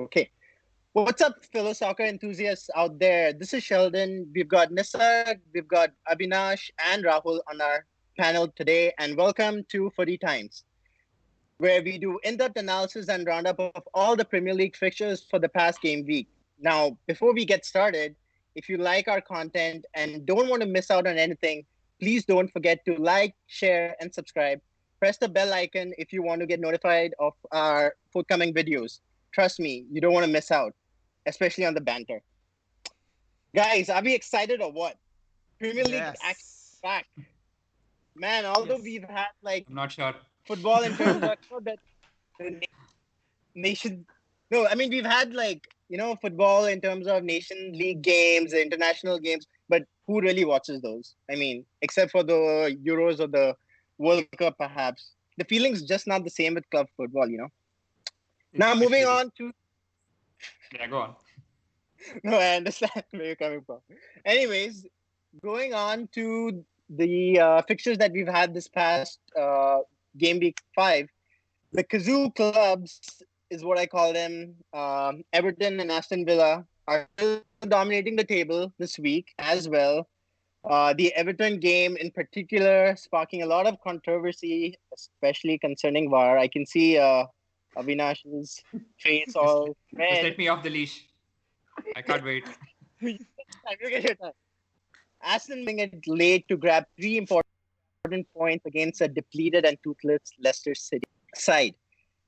Okay. What's up, fellow soccer enthusiasts out there? This is Sheldon. We've got Nisarg, we've got Abhinash and Rahul on our panel today, and welcome to Footy Times, where we do in-depth analysis and roundup of all the Premier League fixtures for the past game week. Now, before we get started, if you like our content and don't want to miss out on anything, please don't forget to like, share, and subscribe. Press the bell icon if you want to get notified of our forthcoming videos. Trust me, you don't want to miss out, especially on the banter. Guys, are we excited or what? Premier League action back. Man, although we've had I'm not sure. football in terms of the nation. No, I mean, we've had football in terms of nation league games, international games, but who really watches those? I mean, except for the Euros or the World Cup, perhaps. The feeling's just not the same with club football. Now, moving on to... Yeah, go on. No, I understand where you're coming from. Anyways, going on to the fixtures that we've had this past game week 5, the Kazoo clubs is what I call them. Everton and Aston Villa are still dominating the table this week as well. The Everton game in particular sparking a lot of controversy, especially concerning VAR. I can see Avinash's face all red. Just let me off the leash. I can't wait. You get your time. Aston being it late to grab 3 important points against a depleted and toothless Leicester City side.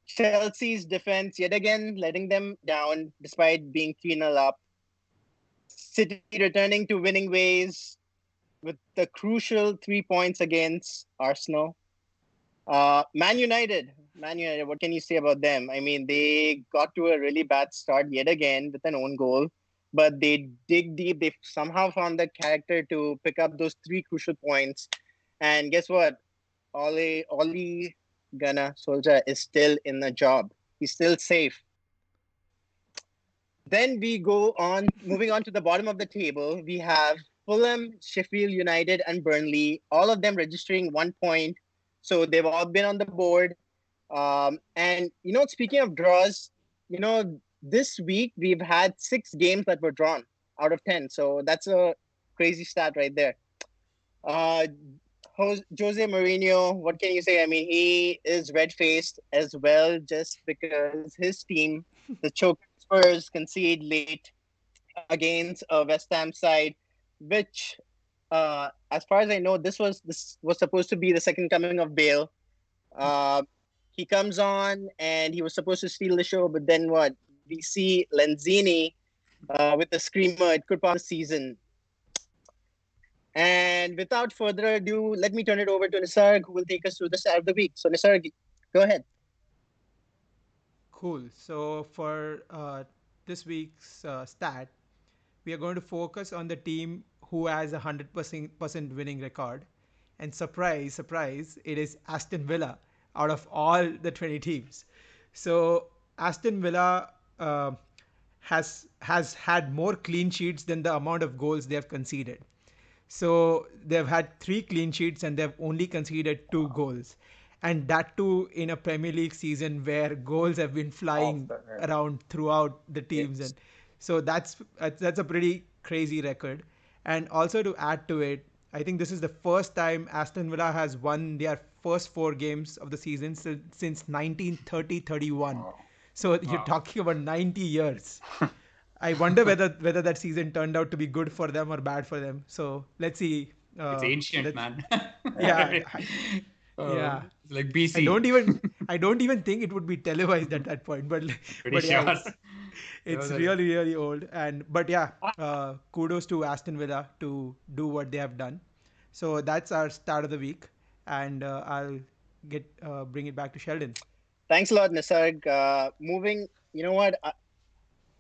Chelsea's defense yet again letting them down despite being 3-0 up. City returning to winning ways with the crucial 3 points against Arsenal. Man United, what can you say about them? I mean, they got to a really bad start yet again with an own goal, but they dig deep. They somehow found the character to pick up those 3 crucial points. And guess what? Ole Gunnar Solskjaer is still in the job. He's still safe. Then we go on, moving on to the bottom of the table. We have Fulham, Sheffield United, and Burnley, all of them registering 1 point. So they've all been on the board. And, speaking of draws, this week we've had 6 games that were drawn out of 10. So that's a crazy stat right there. Jose Mourinho, what can you say? I mean, he is red-faced as well just because his team, the choke Spurs, concede late against a West Ham side, which, as far as I know, this was supposed to be the second coming of Bale. He comes on and he was supposed to steal the show, but then what? We see Lanzini with the screamer. It could pass the season. And without further ado, let me turn it over to Nisarg, who will take us through the start of the week. So Nisarg, go ahead. Cool. So for this week's stat, we are going to focus on the team who has a 100% winning record. And surprise, it is Aston Villa out of all the 20 teams. So Aston Villa has had more clean sheets than the amount of goals they have conceded. So they've had 3 clean sheets and they've only conceded 2 goals. And that too in a Premier League season where goals have been flying around throughout the teams. And so that's a pretty crazy record. And also to add to it, I think this is the first time Aston Villa has won their first 4 games of the season since 1930-31. So you're talking about 90 years. I wonder whether that season turned out to be good for them or bad for them. So let's see. It's ancient, man. Yeah. Yeah. It's like BC. I don't even think it would be televised at that point. But yeah, it's really, really old. But kudos to Aston Villa to do what they have done. So that's our start of the week, and I'll bring it back to Sheldon. Thanks a lot, Nisarg. Moving, you know what?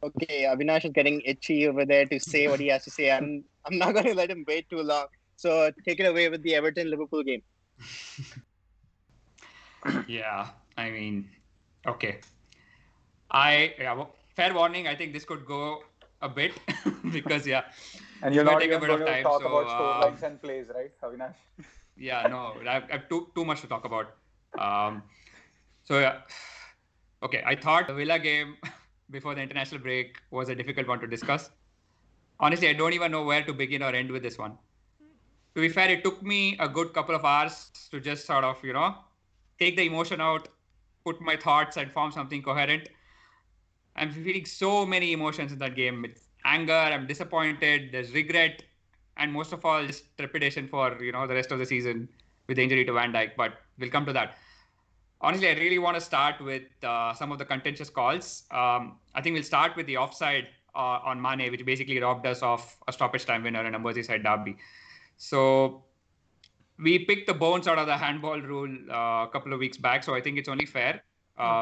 Okay, Avinash is getting itchy over there to say what he has to say. I'm not going to let him wait too long. So take it away with the Everton-Liverpool game. Yeah, I mean, okay. Fair warning, I think this could go a bit because, And you're not even going to talk about storylines and plays, right, Avinash? Yeah, no, I have too much to talk about. Okay, I thought the Villa game before the international break was a difficult one to discuss. Honestly, I don't even know where to begin or end with this one. To be fair, it took me a good couple of hours to just sort of, take the emotion out, put my thoughts and form something coherent. I'm feeling so many emotions in that game. It's anger, I'm disappointed, there's regret, and most of all, just trepidation for, the rest of the season with the injury to Van Dijk. But we'll come to that. Honestly, I really want to start with some of the contentious calls. I think we'll start with the offside on Mane, which basically robbed us of a stoppage time winner in a Merseyside derby. So we picked the bones out of the handball rule a couple of weeks back. So I think it's only fair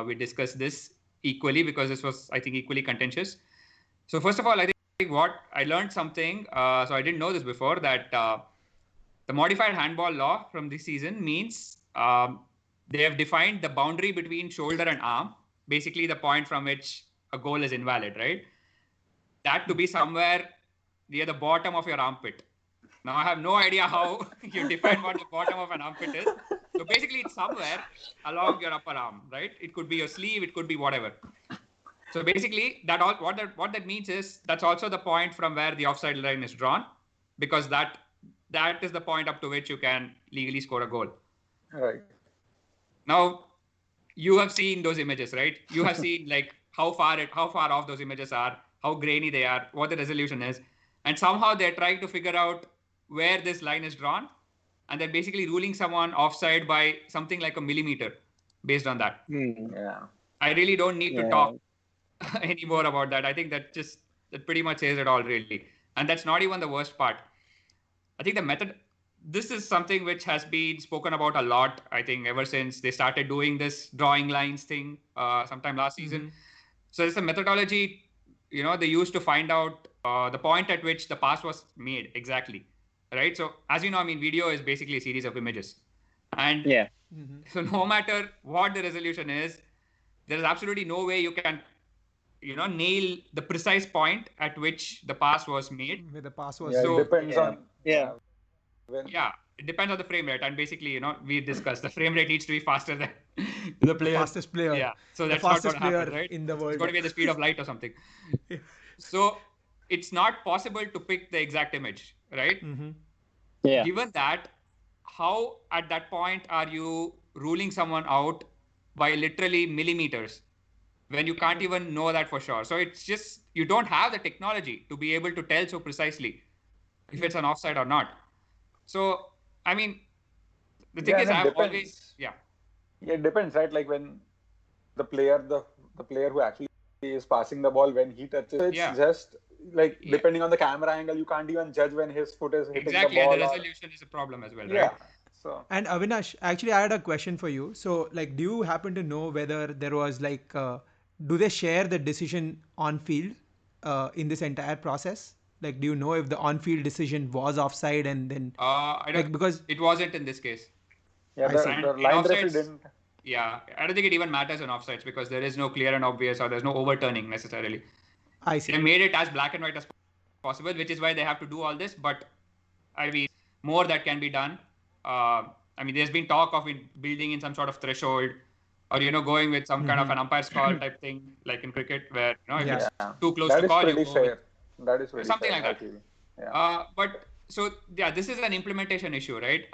we discuss this equally because this was, I think, equally contentious. So first of all, I think what I learned something. So I didn't know this before, that the modified handball law from this season means they have defined the boundary between shoulder and arm, basically the point from which a goal is invalid, right? That to be somewhere near the bottom of your armpit. Now, I have no idea how you define what the bottom of an armpit is. So basically, it's somewhere along your upper arm, right? It could be your sleeve, it could be whatever. So basically, what that means is that's also the point from where the offside line is drawn, because that is the point up to which you can legally score a goal. Right. Now, you have seen those images, right? You have seen like how far off those images are, how grainy they are, what the resolution is, and somehow they're trying to figure out where this line is drawn, and they're basically ruling someone offside by something like a millimeter based on that. Yeah. I really don't need to talk anymore about that. I think that pretty much says it all, really. And that's not even the worst part. I think the method, this is something which has been spoken about a lot, I think, ever since they started doing this drawing lines thing sometime last season. So it's a methodology, they used to find out the point at which the pass was made exactly, right? So as you know, I mean, video is basically a series of images. And so no matter what the resolution is, there is absolutely no way you can, nail the precise point at which the pass was made. Where the pass was. It depends on. It depends on the frame rate. And basically, we discussed the frame rate needs to be faster than the player. Fastest player. Yeah. So that's the not fastest going to player happen, right? in the world. It's going to be at the speed of light or something. So it's not possible to pick the exact image, right? Given that, how at that point are you ruling someone out by literally millimeters when you can't even know that for sure? So it's just, you don't have the technology to be able to tell so precisely if it's an offside or not. So, I mean, the thing is, I've always, it depends, right? Like when the player who actually is passing the ball, when he touches, it's just like depending on the camera angle, you can't even judge when his foot is hitting the ball. Exactly, and the resolution is a problem as well, right? So. And Avinash, actually, I had a question for you. So, like, do you happen to know whether there was like, do they share the decision on field in this entire process? Like, do you know if the on-field decision was offside and then? I don't, because it wasn't in this case. Yeah, the line referee didn't. Yeah, I don't think it even matters in offsides because there is no clear and obvious, or there's no overturning necessarily. I see. They made it as black and white as possible, which is why they have to do all this. But I mean, more that can be done. I mean, there's been talk of building in some sort of threshold, or going with some kind of an umpire's call type thing, like in cricket, where if it's too close to call, you go with that is something fair, like that. But so this is an implementation issue, right?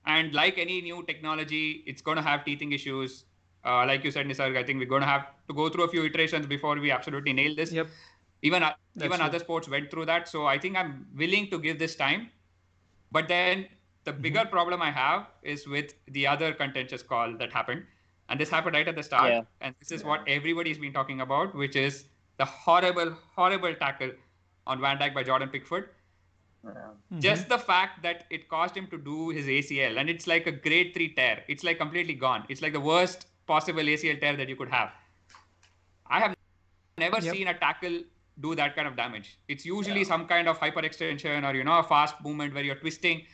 And like any new technology, it's going to have teething issues. Like you said, Nisarg, I think we're going to have to go through a few iterations before we absolutely nail this. Yep. Even other sports went through that. So I think I'm willing to give this time. But then the bigger problem I have is with the other contentious call that happened. And this happened right at the start. Yeah. And this is what everybody's been talking about, which is the horrible, horrible tackle on Van Dijk by Jordan Pickford. Just the fact that it caused him to do his ACL, and it's like a grade 3 tear. It's like completely gone. It's like the worst possible ACL tear that you could have. I have never seen a tackle do that kind of damage. It's usually some kind of hyperextension or, a fast movement where you're twisting.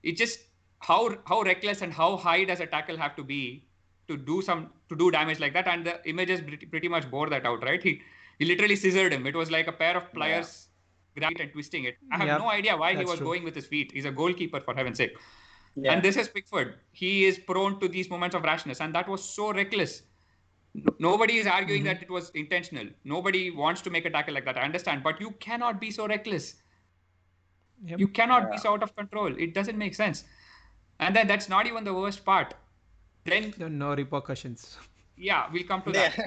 It's just how reckless and how high does a tackle have to be to do damage like that? And the images pretty much bore that out, right? He literally scissored him. It was like a pair of pliers grabbing and twisting it. I have no idea why he was going with his feet. He's a goalkeeper, for heaven's sake. And this is Pickford. He is prone to these moments of rashness, and that was so reckless. Nobody is arguing that it was intentional. Nobody wants to make a tackle like that. I understand, but you cannot be so reckless. Yep. You cannot be so out of control. It doesn't make sense. And then that's not even the worst part. Then No repercussions. yeah, we'll come to that.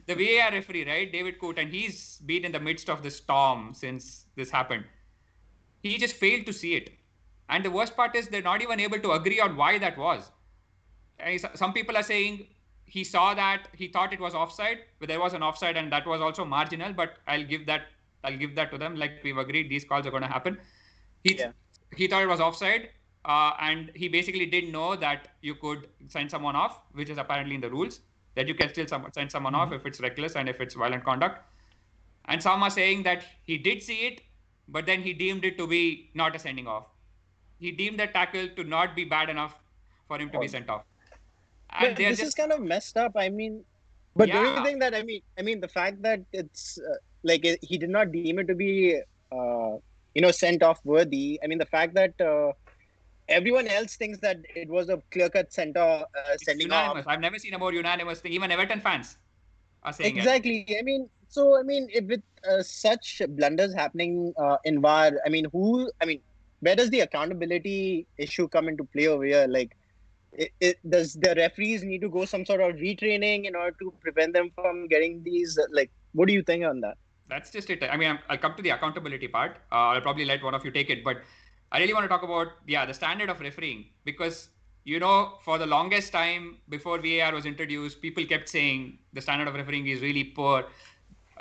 The VAR referee, right, David Coote, and he's been in the midst of the storm since this happened. He just failed to see it. And the worst part is they're not even able to agree on why that was. Some people are saying he saw that, he thought it was offside, but there was an offside and that was also marginal, but I'll give that to them. Like, we've agreed these calls are going to happen. He thought it was offside, and he basically didn't know that you could send someone off, which is apparently in the rules, that you can still send someone off if it's reckless and if it's violent conduct. And some are saying that he did see it, but then he deemed it to be not a sending off. He deemed that tackle to not be bad enough for him to be sent off. And but this is kind of messed up. I mean, but don't you think that, I mean, the fact that it's like he did not deem it to be, sent off worthy. I mean, the fact that everyone else thinks that it was a clear-cut sending off. I've never seen a more unanimous thing. Even Everton fans are saying exactly. it. I mean, with such blunders happening in VAR, where does the accountability issue come into play over here? Like, does the referees need to go some sort of retraining in order to prevent them from getting these? Like, what do you think on that? That's just it. I mean, I'll come to the accountability part. I'll probably let one of you take it, but I really want to talk about the standard of refereeing, because for the longest time before VAR was introduced, people kept saying the standard of refereeing is really poor,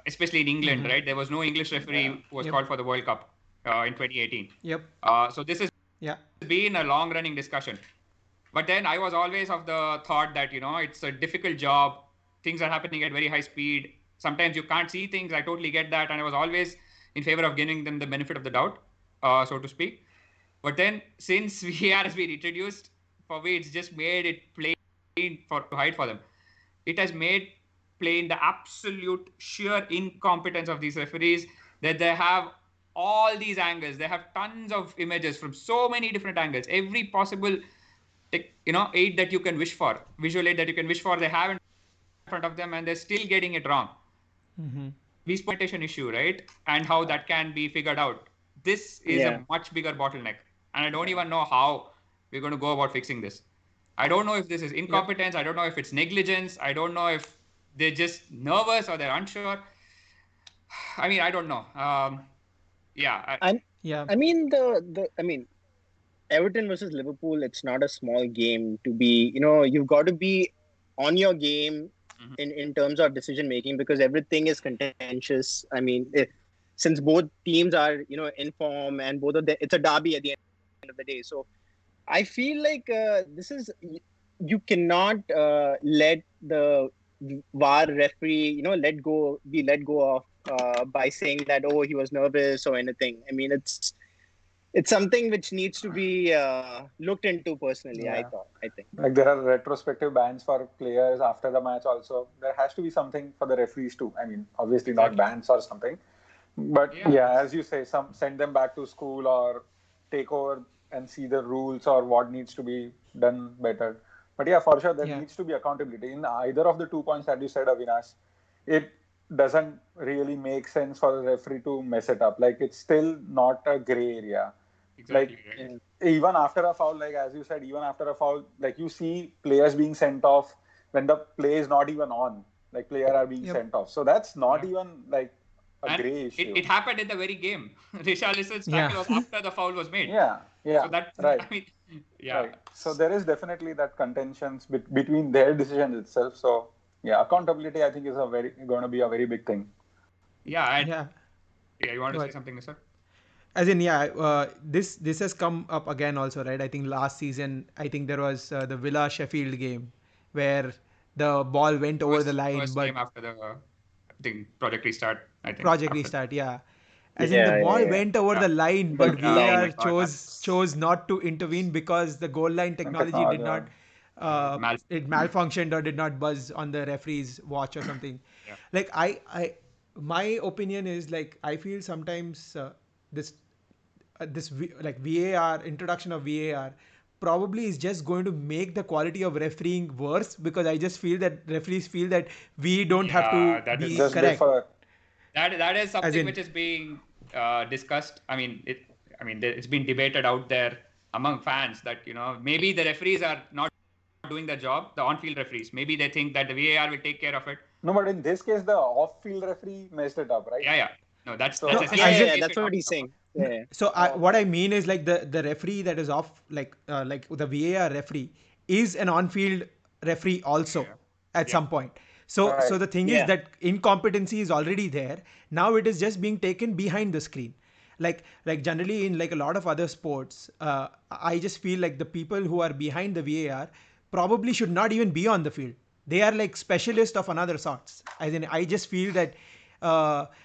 especially in England, right? There was no English referee who was called for the World Cup in 2018. Yep. So this has been a long-running discussion. But then I was always of the thought that, it's a difficult job. Things are happening at very high speed. Sometimes you can't see things. I totally get that. And I was always in favor of giving them the benefit of the doubt, so to speak. But then since VAR has been introduced, for me, it's just made it plain to hide for them. It has made plain the absolute sheer incompetence of these referees, that they have all these angles. They have tons of images from so many different angles. Every possible aid that you can wish for, visual aid that you can wish for, they have in front of them, and they're still getting it wrong. This implementation issue, right? And how that can be figured out. This is a much bigger bottleneck. And I don't even know how we're going to go about fixing this. I don't know if this is incompetence. I don't know if it's negligence. I don't know if they're just nervous or they're unsure. I mean, I don't know. Everton versus Liverpool, it's not a small game to be, you've got to be on your game in terms of decision making, because everything is contentious. I mean, since both teams are, in form, and both of them, it's a derby at the end of the day. So I feel like you cannot let the VAR referee, let go of by saying that, oh, he was nervous or anything. I mean, it's something which needs to be looked into personally, I think. Like, there are retrospective bans for players after the match also. There has to be something for the referees too. I mean, obviously not bans or something. But as you say, send them back to school or take over and see the rules or what needs to be done better. But for sure, there needs to be accountability. In either of the 2 points that you said, Avinash, it doesn't really make sense for the referee to mess it up. Like, it's still not a gray area. Exactly. Like, even after a foul, like as you said, even after a foul, like, you see players being sent off when the play is not even on. Like, players are being sent off. So that's not even like a gray issue. It happened in the very game. Richarlison's tackle was after the foul was made. So that's right. I mean, Right. So there is definitely that contentions between their decisions itself. So accountability, I think, is going to be a very big thing. You want to say something, sir? As in, this has come up again also, right? I think last season, there was the Villa Sheffield game where the ball went over the line. First game after the Project Restart, I think. Project Restart, As in, the ball went over the line, but VAR chose not to intervene because the goal line technology did not, it malfunctioned or did not buzz on the referee's watch or something. Like, my opinion is, like, I feel sometimes this VAR, introduction of VAR probably is just going to make the quality of refereeing worse, because I just feel that referees feel that we don't have to that be is Just correct. defer. that is As something in, which is being discussed. It's been debated out there among fans that maybe the referees are not doing their job. The on-field referees, maybe they think that the VAR will take care of it. No, but in this case, the off-field referee messed it up, right? Yeah. No, that's So- No, essentially as the in- case that's we're what talking he's saying. about. Yeah. so what I mean is, like, the referee that is off, like the VAR referee is an on-field referee also Yeah. at Yeah. some point. So Right. the thing is Yeah. that incompetency is already there. Now it is just being taken behind the screen. Like generally in like a lot of other sports, I just feel like the people who are behind the VAR probably should not even be on the field. They are like specialists of another sorts. As in, I just feel that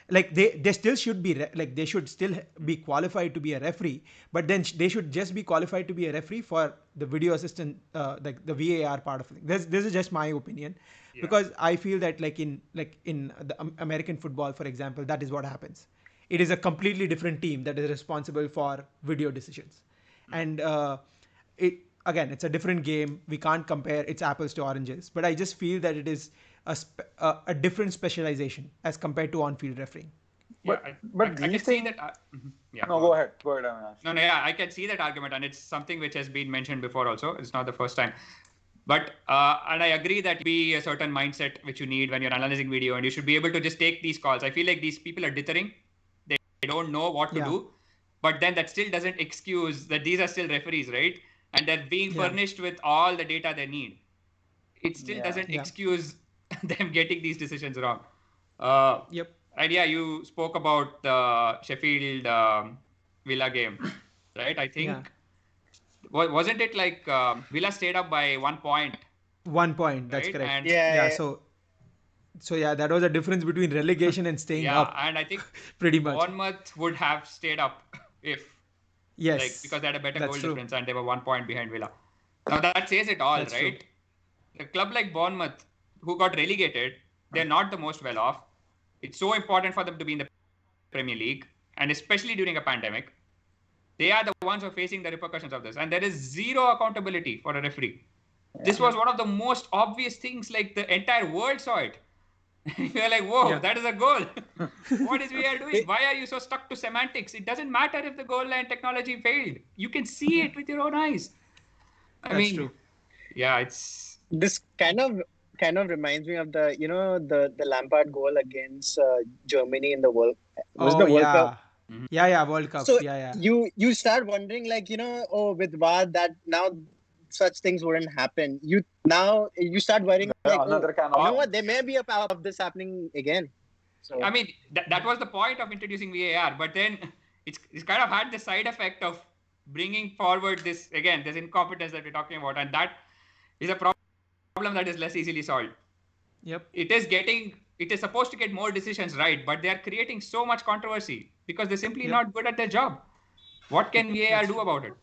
like they still should be like they should still be qualified to be a referee, but then they should just be qualified to be a referee for the video assistant, like the VAR part of it. This is just my opinion, Yeah. because I feel that like in the American football, for example, that is what happens. It is a completely different team that is responsible for video decisions, and it again, it's a different game. We can't compare. It's apples to oranges. But I just feel that it is a different specialization as compared to on-field refereeing. But I can these see things. that. Yeah. No, go ahead. Go ahead, Avinash. No, yeah, I can see that argument, and it's something which has been mentioned before also. It's not the first time. But, and I agree that be a certain mindset which you need when you're analyzing video, and you should be able to just take these calls. I feel like these people are dithering. They don't know what to Yeah. do. But then that still doesn't excuse that these are still referees, right? And they're being Yeah. furnished with all the data they need. It still Yeah. doesn't Yeah. excuse them getting these decisions wrong. Yep. And yeah, you spoke about the Sheffield Villa game, right? I think Yeah. wasn't it like Villa stayed up by 1 point, 1 point. That's right? correct. And Yeah. Yeah. So yeah, that was the difference between relegation and staying yeah, up. and I think Pretty much. Bournemouth would have stayed up if Yes. because they had a better That's goal true. difference and they were 1 point behind Villa. Now that says it all, That's true. right? A club like Bournemouth, who got relegated, they're not the most well off. It's so important for them to be in the Premier League, and especially during a pandemic. They are the ones who are facing the repercussions of this, and there is zero accountability for a referee. This was one of the most obvious things, like the entire world saw it. You're like, whoa, Yeah. that is a goal. What is VAR doing? Why are you so stuck to semantics? It doesn't matter if the goal line technology failed. You can see it with your own eyes. I That's mean, true. yeah, it's This kind of reminds me of the Lampard goal against Germany in the World Oh World yeah. Cup. Yeah, World Cup. So Yeah. you start wondering, like, with VAR, that now such things wouldn't happen. You start worrying, like, Another can you know of what, there may be a power of this happening again. So I mean, that was the point of introducing VAR, but then it's kind of had the side effect of bringing forward this incompetence that we're talking about, and that is a problem that is less easily solved. Yep. It is supposed to get more decisions right, but they are creating so much controversy because they're simply Yep. not good at their job. What can VAR do about it?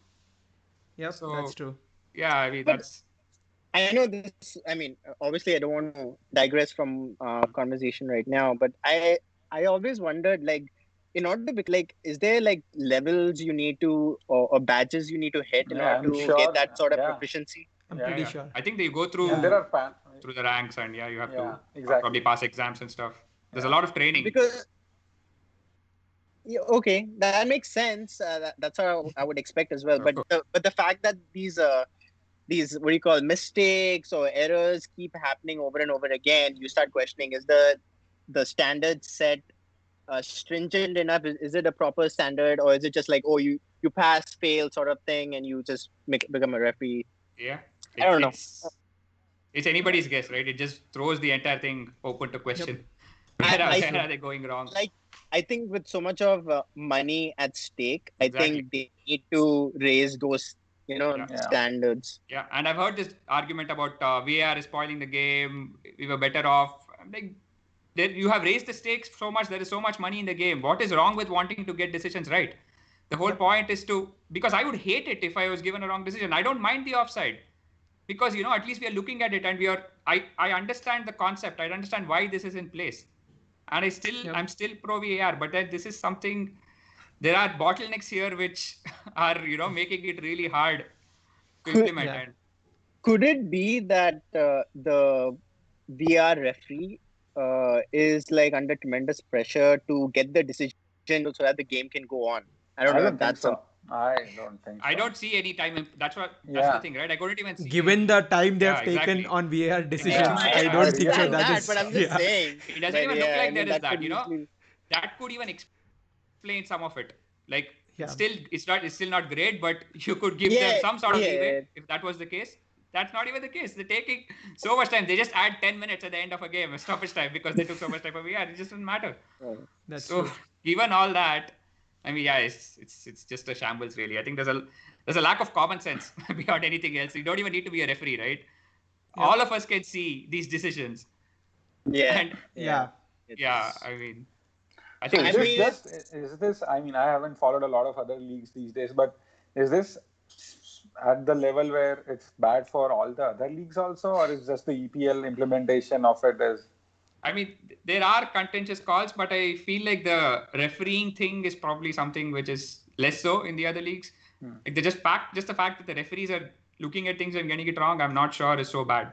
Yep. So- That's true. Yeah, I mean, But- that's I know this. I mean, obviously, I don't want to digress from conversation right now, but I always wondered, like, in order to be, like, is there like levels you need to or badges you need to hit in Yeah, order I'm to sure. get that sort of Yeah. proficiency? I'm Yeah, pretty yeah. sure. I think they go through And there are through the ranks, and you have to exactly. probably pass exams and stuff. There's a Yeah. lot of training. Because okay, that makes sense. That's how I would expect as well. Of But course. the fact that these what do you call, mistakes or errors keep happening over and over again, you start questioning: is the standard set stringent enough? Is it a proper standard, or is it just like, oh, you pass fail sort of thing and you just become a referee? Yeah. I don't know. It's anybody's guess, right? It just throws the entire thing open to question. Where are they going wrong? Like, I think with so much of money at stake, I Exactly. think they need to raise those Yeah. standards. Yeah, and I've heard this argument about VAR is spoiling the game. We were better off. I'm like, you have raised the stakes so much. There is so much money in the game. What is wrong with wanting to get decisions right? The whole point is because I would hate it if I was given a wrong decision. I don't mind the offside because, at least we are looking at it and I understand the concept. I understand why this is in place. And I'm still pro VAR, but then this is something, there are bottlenecks here which are, making it really hard to implement. Yeah. And Could it be that the VAR referee is like under tremendous pressure to get the decision so that the game can go on? I don't know if think that's so. I don't think so. I don't see any time. That's the Yeah. thing, right? I couldn't even see. Given the time they have exactly. taken on VAR decisions, Yeah, I don't think so. understand That that, is, but I'm just yeah. saying. It doesn't But even look yeah, like I there mean, is that. could easily- That could even explain some of it. Like, Yeah. it's still not great, but you could give them some sort of leeway if that was the case. That's not even the case. They're taking so much time. They just add 10 minutes at the end of a game, stoppage time, because they took so much time for VAR. It just doesn't matter. That's So true. given all that, I mean, yeah, it's just a shambles, really. I think there's a lack of common sense beyond anything else. You don't even need to be a referee, right? Yeah. All of us can see these decisions. Yeah. And Yeah. I mean, I So think is this? I mean, I haven't followed a lot of other leagues these days, but is this at the level where it's bad for all the other leagues also, or is just the EPL implementation of it is? I mean, there are contentious calls, but I feel like the refereeing thing is probably something which is less so in the other leagues. Like they just the fact that the referees are looking at things and getting it wrong, I'm not sure is so bad.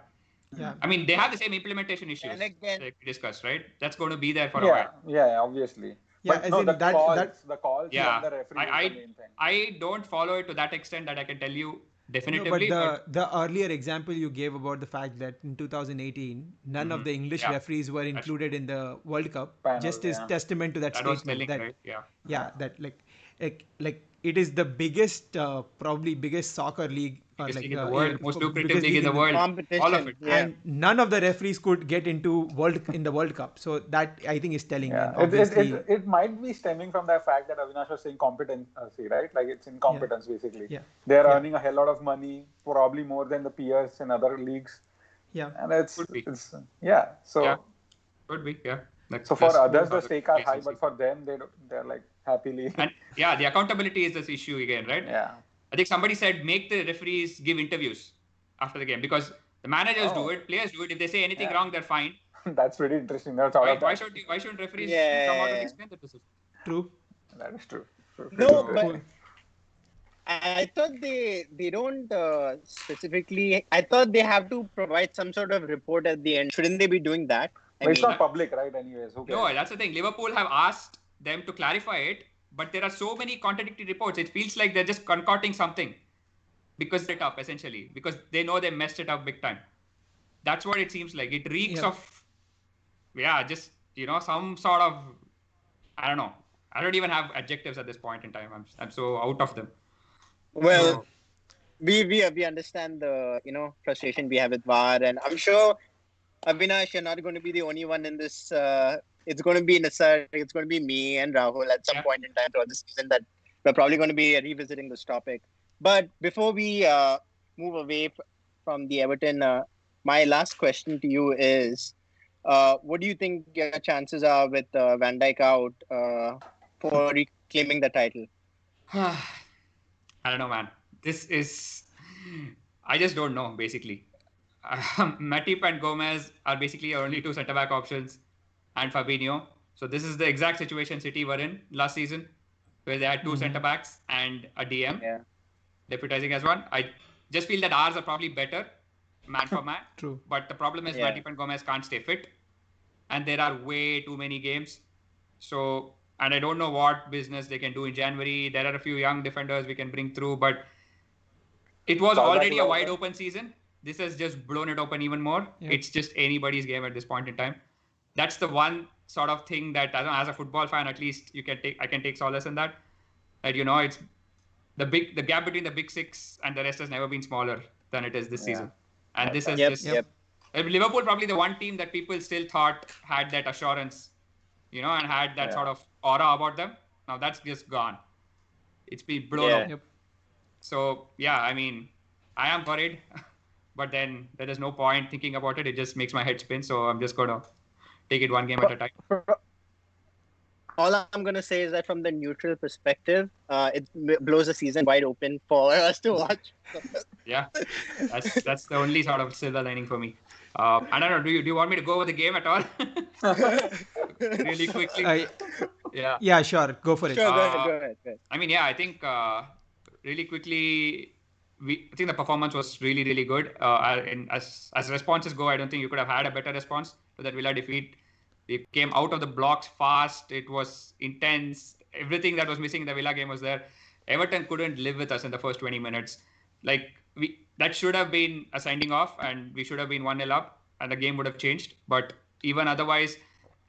Yeah. I mean, they have the same implementation issues And again- like we discussed, right? That's going to be there for a while. Yeah, obviously. Yeah, But as no, in the that- calls, that- the calls Yeah, and the referee is the main thing. I don't follow it to that extent that I can tell you No, definitively. but the earlier example you gave about the fact that in 2018 none of the English Yeah. referees were included in the World Cup Panel, just is yeah. testament to that that was statement telling, that right? Yeah. yeah, that like it is the biggest probably biggest soccer league or Biggest like league in the world, most lucrative biggest league in the world, Competition. all of it. Yeah. and none of the referees could get into the World Cup. So that I think is telling. Yeah, And obviously, it might be stemming from the fact that Avinash was saying competency, right? Like it's incompetence basically. Yeah. They're Yeah. earning a hell lot of money, probably more than the peers in other leagues, yeah, and Could be. it's yeah. So Yeah. Could be, yeah. Like, so for let's others move the on to stake are high, places. but for them they're like happily. And yeah, the accountability is this issue again, right? Yeah. I think somebody said make the referees give interviews after the game because the managers do Oh. it, players do it. If they say anything Yeah. why they're fined. That's pretty interesting. Never thought of Why that. shouldn't referees Yeah. come out and explain the decision? true. That is true. No, Pretty but Cool. I thought they don't specifically. I thought they have to provide some sort of report at the end. Shouldn't they be doing that? But it's not public, right? Anyways, who cares? No, that's the thing. Liverpool have asked them to clarify it, but there are so many contradictory reports. It feels like they're just concocting something because it up essentially because they know they messed it up big time. That's what it seems like. It reeks Yeah. of just some sort of I don't know. I don't even have adjectives at this point in time. I'm so out of them. Well, So, we understand the frustration we have with VAR, and I'm sure Avinash, you're not going to be the only one in this. It's going to be Nisar, it's going to be me and Rahul at some point in time throughout the season that we're probably going to be revisiting this topic. But before we move away from the Everton, my last question to you is, what do you think your chances are with Van Dijk out for reclaiming the title? I don't know, man. I just don't know, basically. Matip and Gomez are basically our only two centre-back options and Fabinho. So this is the exact situation City were in last season where they had two centre-backs and a DM deputizing as one. I just feel that ours are probably better man for man. True. But the problem is Matip and Gomez can't stay fit. And there are way too many games. So, and I don't know what business they can do in January. There are a few young defenders we can bring through, but it was already a wide open season. This has just blown it open even more. Yep. It's just anybody's game at this point in time. That's the one sort of thing that as a football fan, at least I can take solace in that. That it's the gap between the big six and the rest has never been smaller than it is this season. And this is just Liverpool probably the one team that people still thought had that assurance, and had that sort of aura about them. Now that's just gone. It's been blown up. Yep. So I mean, I am worried, but then there is no point thinking about it. It just makes my head spin. So I'm just gonna take it one game at a time. All I'm going to say is that from the neutral perspective, it blows the season wide open for us to watch. Yeah, that's the only sort of silver lining for me. I don't know. Do you want me to go over the game at all? Really quickly. Yeah, sure. Go for it. Sure, go ahead. I mean, I think really quickly, I think the performance was really, really good. And as responses go, I don't think you could have had a better response to that Villa defeat. They came out of the blocks fast. It was intense. Everything that was missing in the Villa game was there. Everton couldn't live with us in the first 20 minutes. Like that should have been a sending off, and we should have been 1-0 up, and the game would have changed. But even otherwise,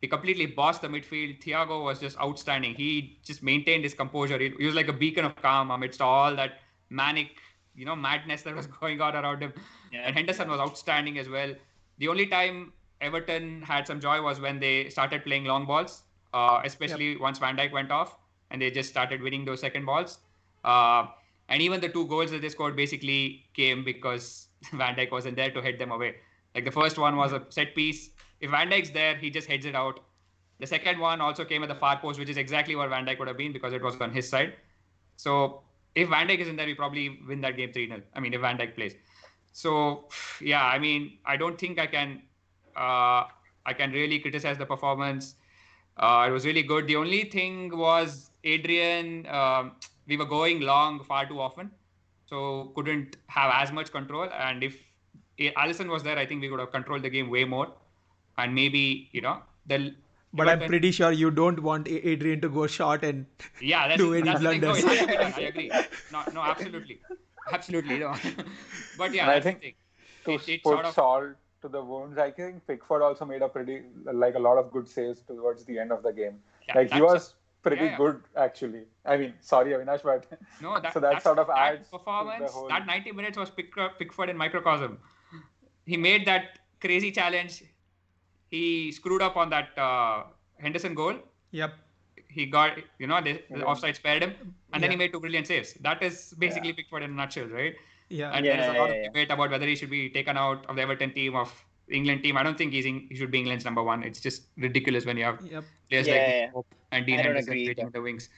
he completely bossed the midfield. Thiago was just outstanding. He just maintained his composure. He was like a beacon of calm amidst all that manic, madness that was going on around him. Yeah. And Henderson was outstanding as well. The only time Everton had some joy was when they started playing long balls, especially once Van Dijk went off, and they just started winning those second balls. And even the 2 goals that they scored basically came because Van Dijk wasn't there to head them away. Like the first one was a set piece. If Van Dijk's there, he just heads it out. The second one also came at the far post, which is exactly where Van Dijk would have been because it was on his side. So if Van Dijk isn't there, we probably win that game 3-0. I mean, if Van Dijk plays. So, yeah, I mean, I don't think I can really criticize the performance. It was really good. The only thing was Adrian, we were going long far too often, so couldn't have as much control. And if Alisson was there, I think we would have controlled the game way more. And maybe, But I'm pretty sure you don't want Adrian to go short and do any blunders. No, I agree. No, absolutely. Absolutely. No. But yeah, I think to put salt to the wounds, I think Pickford also made a lot of good saves towards the end of the game. Yeah, he was pretty good, actually. I mean, sorry, Avinash, but no, that sort of adds performance. To the whole... That 90 minutes was Pickford in microcosm. He made that crazy challenge. He screwed up on that Henderson goal. Yep. He got, the offside spared him, and then he made 2 brilliant saves. That is basically Pickford in a nutshell, right? Yeah. And there is a lot of debate about whether he should be taken out of the Everton team, of the England team. I don't think he should be England's number 1. It's just ridiculous when you have players like Pope and Dean Henderson waiting in the wings.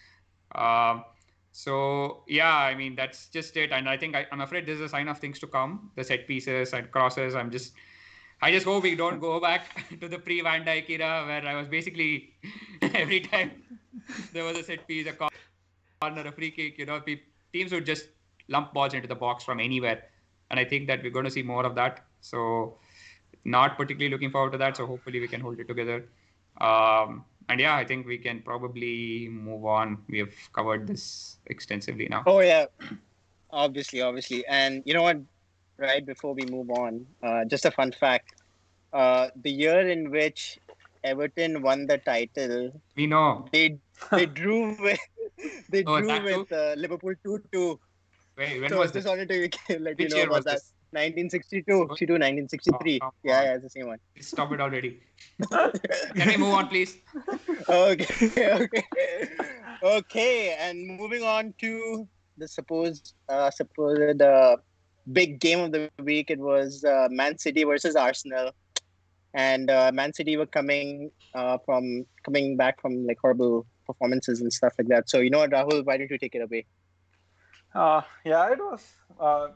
So, yeah, I mean, that's just it. And I think I'm afraid this is a sign of things to come. The set pieces and crosses. I just hope we don't go back to the pre-Van Dijk era where I was basically every time there was a set piece, a corner, a free kick, teams would just lump balls into the box from anywhere. And I think that we're going to see more of that. So not particularly looking forward to that. So hopefully we can hold it together. And yeah, I think we can probably move on. We have covered this extensively now. Oh, yeah. Obviously. And you know what? Right before we move on, just a fun fact. The year in which Everton won the title, we know they drew with Liverpool 2-2. Wait, when was this? I just wanted to let you know about that. 1962, 1963. Yeah, it's the same one. Stop it already. Can we move on, please? Okay. And moving on to the supposed big game of the week. It was Man City versus Arsenal, and Man City were coming back from like horrible performances and stuff like that. So you know what, Rahul, why don't you take it away? Yeah, it was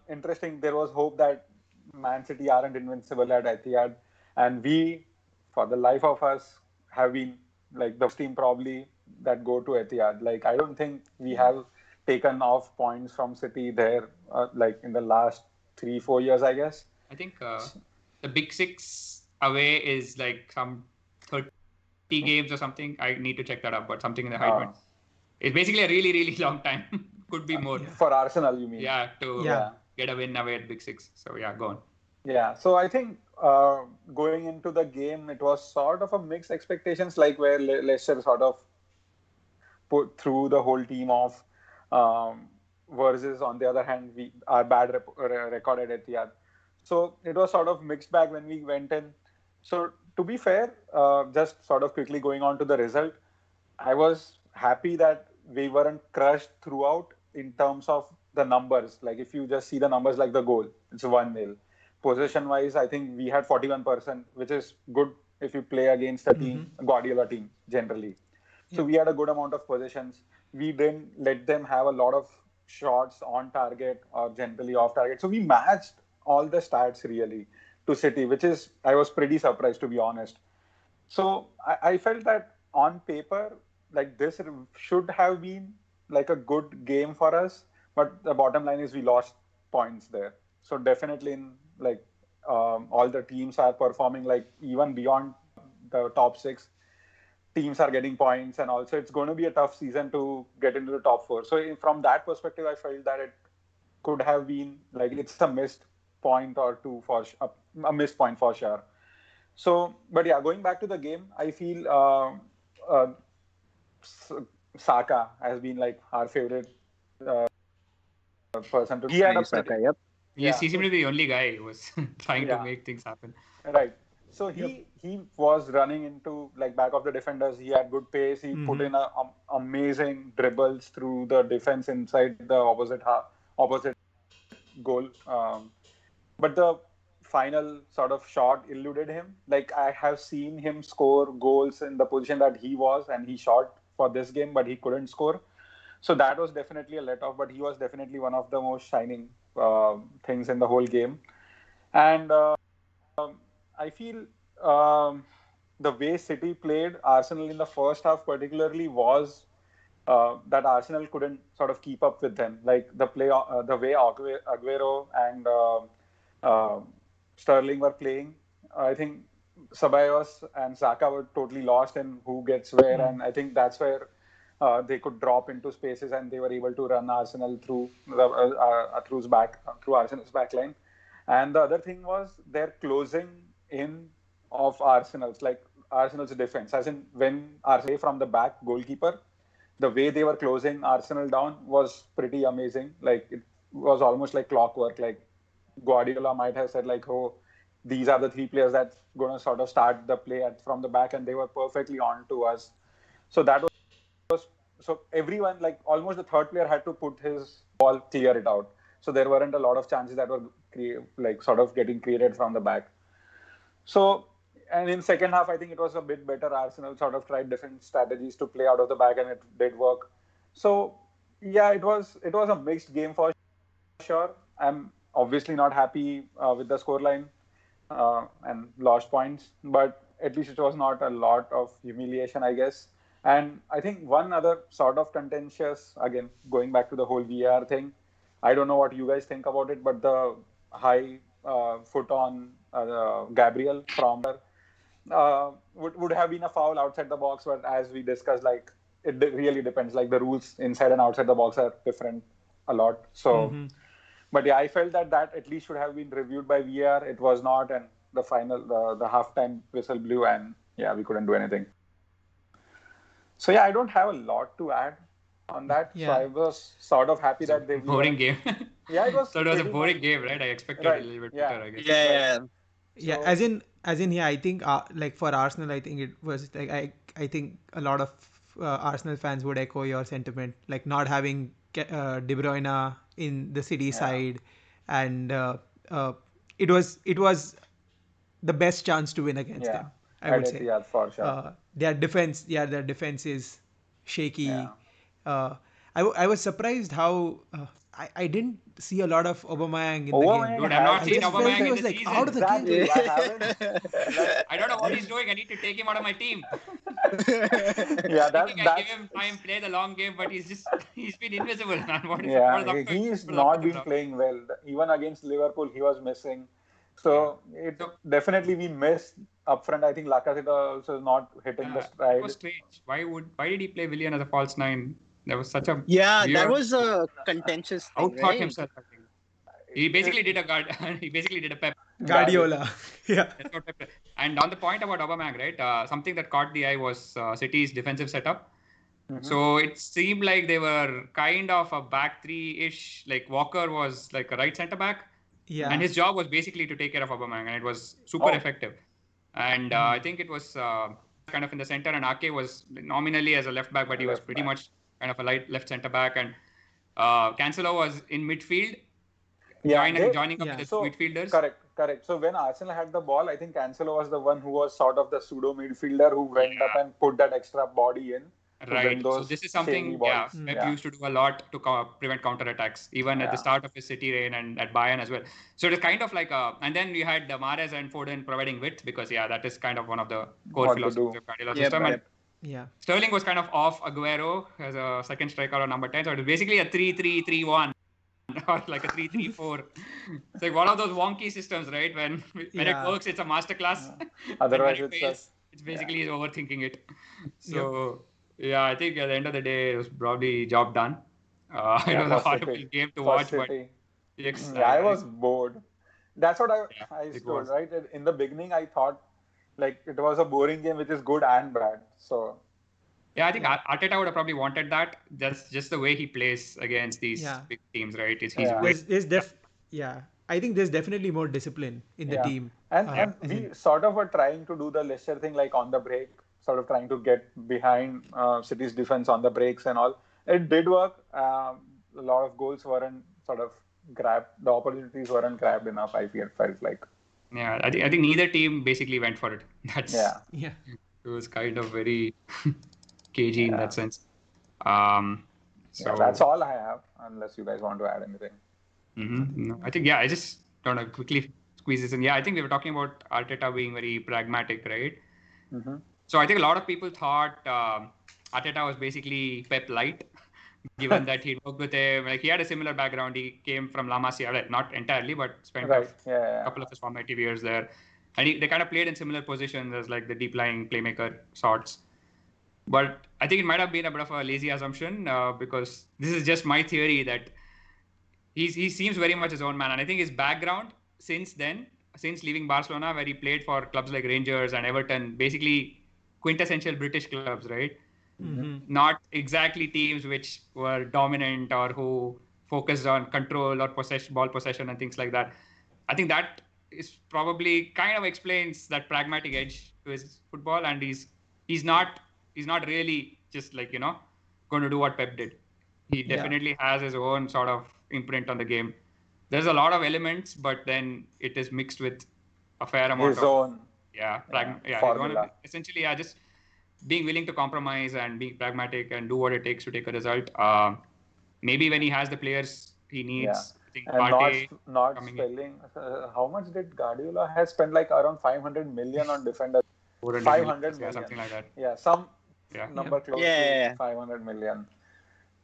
interesting. There was hope that Man City aren't invincible at Etihad, and we, for the life of us, have been like the first team probably that go to Etihad. Like I don't think we have taken off points from City there, like in the last 3-4 years, I guess. I think the Big Six away is like some 30 games or something. I need to check that up, but something in the high 20s. It's basically a really, really long time. Could be more. For Arsenal, you mean? Yeah, to get a win away at Big Six. So yeah, go on. Yeah, so I think going into the game, it was sort of a mixed expectations, like where Leicester sort of put through the whole team off. Versus on the other hand, our bad record at Etihad. So it was sort of mixed bag when we went in. So to be fair, just sort of quickly going on to the result, I was happy that we weren't crushed throughout in terms of the numbers. Like if you just see the numbers, like the goal, it's 1-0. Possession wise, I think we had 41%, which is good if you play against a team, Guardiola team generally. So we had a good amount of possessions. We didn't let them have a lot of shots on target or generally off target. So we matched all the stats really to City, which is, I was pretty surprised, to be honest. So I felt that on paper, like this should have been like a good game for us. But the bottom line is we lost points there. So definitely in like all the teams are performing like even beyond the top 6 teams are getting points, and also it's going to be a tough season to get into the top 4. So from that perspective, I felt that it could have been like it's a missed point or two for a missed point for sure. So, but yeah, going back to the game, I feel Saka has been like our favorite person to. He had a Saka, yep. He seemed to be the only guy who was trying to make things happen. Right. So he was running into like back of the defenders. He had good pace. He put in amazing dribbles through the defense inside the opposite goal. But the final sort of shot eluded him. Like I have seen him score goals in the position that he was, and he shot for this game, but he couldn't score. So that was definitely a let off. But he was definitely one of the most shining things in the whole game. And I feel the way City played Arsenal in the first half particularly was that Arsenal couldn't sort of keep up with them. Like the way Aguero and Sterling were playing, I think Ceballos and Xhaka were totally lost in who gets where, and I think that's where they could drop into spaces and they were able to run Arsenal through Arsenal's back line. And the other thing was their closing in of Arsenal's defense, as in when Arsenal from the back goalkeeper, the way they were closing Arsenal down was pretty amazing. Like it was almost like clockwork. Like Guardiola might have said like, oh, these are the 3 players that's going to sort of start the play from the back, and they were perfectly on to us. So that was so everyone, like almost the third player had to put his ball, clear it out. So there weren't a lot of chances that were sort of getting created from the back. So, and in second half, I think it was a bit better. Arsenal sort of tried different strategies to play out of the back, and it did work. So, yeah, it was a mixed game for sure. I'm obviously not happy with the scoreline and lost points, but at least it was not a lot of humiliation, I guess. And I think one other sort of contentious, again, going back to the whole VAR thing, I don't know what you guys think about it, but the high foot on Gabriel from would have been a foul outside the box, but as we discussed, like it really depends. Like the rules inside and outside the box are different a lot. So, but yeah, I felt that at least should have been reviewed by VAR. It was not, and the final, the halftime whistle blew, and yeah, we couldn't do anything. So yeah, I don't have a lot to add on that. Yeah. So I was sort of happy that they boring game. Yeah, it was. So it was a boring game, right? I expected a little bit better, I guess. Yeah. Yeah, as in, yeah, I think like for Arsenal, I think it was like I think a lot of Arsenal fans would echo your sentiment, like not having De Bruyne in the City side, and it was the best chance to win against them. I would say. Yeah, for sure. Their defense is shaky. Yeah. I was surprised how I didn't see a lot of Aubameyang in the game. Dude, I've not seen Aubameyang in the season. Out of the game. I don't know what he's doing. I need to take him out of my team. Yeah, I give him time, play the long game, but he's been invisible, man. He's not been playing well. Even against Liverpool, he was missing. So definitely we missed up front. I think Lacazette also is not hitting the stride. It was strange. Why did he play Willian as a false 9? There was such a that was a contentious thing. Outthought himself, I think. He basically did a Pep Guardiola. Yeah. And on the point about Aubameyang, right? Something that caught the eye was City's defensive setup. So it seemed like they were kind of a back 3-ish. Like Walker was like a right centre back. Yeah. And his job was basically to take care of Aubameyang, and it was super effective. And I think it was kind of in the center, and Ake was nominally as a left back, but he was pretty much kind of a left centre back. And Cancelo was in midfield, joining up with the midfielders. Correct. So when Arsenal had the ball, I think Cancelo was the one who was sort of the pseudo midfielder who went up and put that extra body in. Right. So this is something Pep used to do a lot to prevent counter-attacks, even at the start of his City reign and at Bayern as well. So it is kind of like and then you had Mahrez and Foden providing width, because that is kind of one of the core philosophies of Guardiola's system. And Sterling was kind of off Aguero as a second striker or number 10. So it was basically a 3-3-3-1 or like a 3-3-4. It's like one of those wonky systems, right? When it works, it's a masterclass. Otherwise, when it fails, it's basically overthinking it. So yeah, I think at the end of the day, it was probably job done. It was a horrible game to watch, but I was bored. That's what I told, right? In the beginning, I thought like it was a boring game, which is good and bad. So yeah, I think Arteta would have probably wanted that. That's just the way he plays against these big teams, right? I think there's definitely more discipline in the team. And we sort of were trying to do the Leicester thing, like on the break, sort of trying to get behind City's defense on the breaks and all. It did work. A lot of goals weren't sort of grabbed. The opportunities weren't grabbed enough, I felt like. Yeah, I think neither team basically went for it. It was kind of very cagey in that sense. So that's all I have, unless you guys want to add anything. No, I think I just don't know, quickly squeeze this in. Yeah, I think we were talking about Arteta being very pragmatic, right? So I think a lot of people thought Arteta was basically Pep light, given that he worked with him. Like he had a similar background. He came from La Masia, not entirely, but spent a couple of his formative years there. And they kind of played in similar positions as like the deep lying playmaker sorts. But I think it might have been a bit of a lazy assumption because this is just my theory that he seems very much his own man. And I think his background since leaving Barcelona, where he played for clubs like Rangers and Everton, basically quintessential British clubs, right? Not exactly teams which were dominant or who focused on control or ball possession and things like that. I think that is probably kind of explains that pragmatic edge to his football, and he's not really just like going to do what Pep did. He definitely has his own sort of imprint on the game. There's a lot of elements, but then it is mixed with a fair amount of essentially just being willing to compromise and being pragmatic and do what it takes to take a result. Maybe when he has the players he needs. I think and not spelling. How much did Guardiola has spent? Like around 500 million on defenders. 500 million, something like that. Number close to 500 million.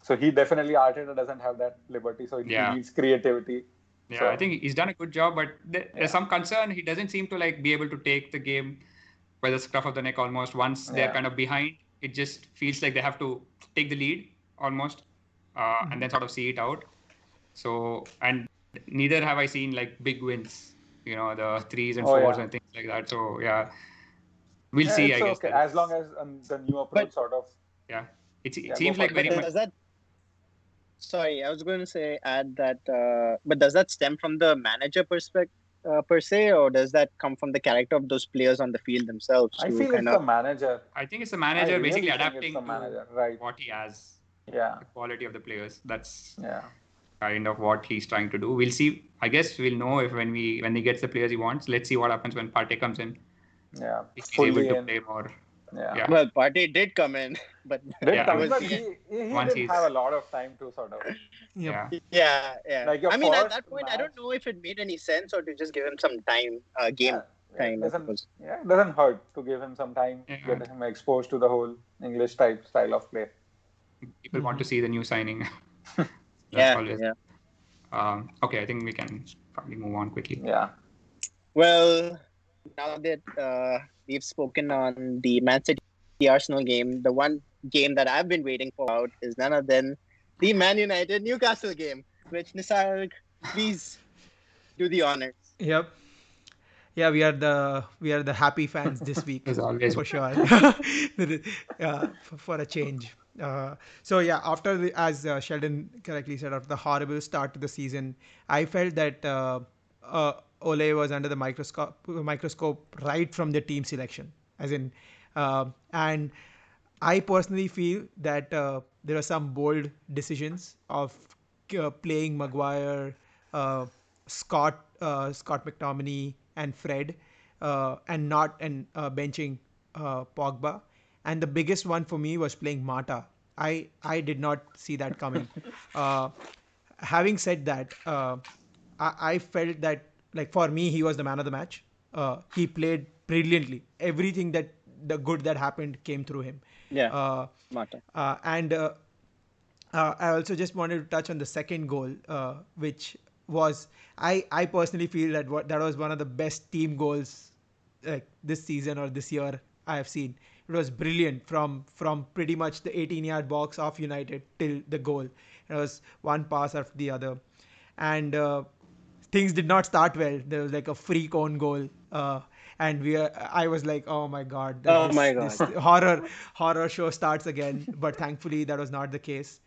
So he definitely, Arteta doesn't have that liberty, so he needs creativity. Yeah, so I think he's done a good job, but there's some concern. He doesn't seem to like be able to take the game by the scruff of the neck almost. Once they're kind of behind, it just feels like they have to take the lead almost and then sort of see it out. So, and neither have I seen like big wins, the 3s and 4s and things like that. So, we'll see, I guess. Okay. As long as the new approach sort of... Yeah. It seems like very much... Sorry, I was going to add that, but does that stem from the manager perspective per se, or does that come from the character of those players on the field themselves? I feel it's the manager. I think it's the manager basically adapting to right. what he has. Yeah. The quality of the players. That's kind of what he's trying to do. We'll see. I guess we'll know if when he gets the players he wants. Let's see what happens when Partey comes in. Yeah. If he's able to play more. Yeah. Well, Partey did come in, but he didn't have a lot of time to sort of. Yeah. Like I mean, at that point, I don't know if it made any sense or to just give him some time, game time. It doesn't hurt to give him some time, get him exposed to the whole English type style of play. People want to see the new signing. Okay, I think we can probably move on quickly. Yeah. Well, now that we've spoken on the Man City Arsenal game, the one game that I've been waiting for is none other than the Man United Newcastle game, which Nisarg, please do the honors. Yep. Yeah, we are the happy fans this week for sure. For a change. After as Sheldon correctly said, after the horrible start to the season, I felt that Ole was under the microscope right from the team selection, and I personally feel that there are some bold decisions of playing Maguire, Scott McTominay, and Fred, and benching Pogba. And the biggest one for me was playing Mata. I did not see that coming. Having said that, I felt that, like, for me, he was the man of the match. He played brilliantly. Everything the good that happened came through him. Yeah, Mata. And I also just wanted to touch on the second goal, which was I personally feel that that was one of the best team goals like this season or this year I have seen. It was brilliant from pretty much the 18-yard box of United till the goal. It was one pass after the other, and things did not start well. There was like a free cone goal. And I was like, oh my god, that Oh this my this god. horror show starts again. But thankfully, that was not the case.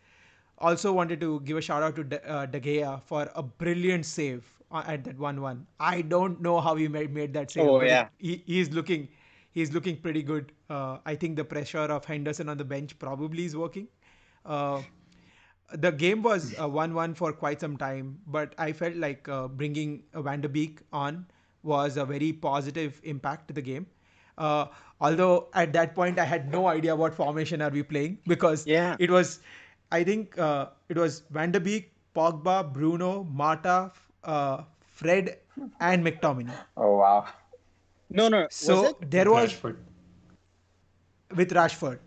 Also wanted to give a shout out to De Gea for a brilliant save at that 1-1. I don't know how he made that save, Oh but yeah. he's looking pretty good. I think the pressure of Henderson on the bench probably is working. Uh, the game was 1-1 for quite some time, but I felt like bringing Van de Beek on was a very positive impact to the game. Uh, Although at that point I had no idea what formation are we playing, because Yeah. it was, I think it was Van de Beek, Pogba, Bruno, Mata, Fred, and McTominay. Oh wow. No. Was it? So there With was Rashford. with Rashford.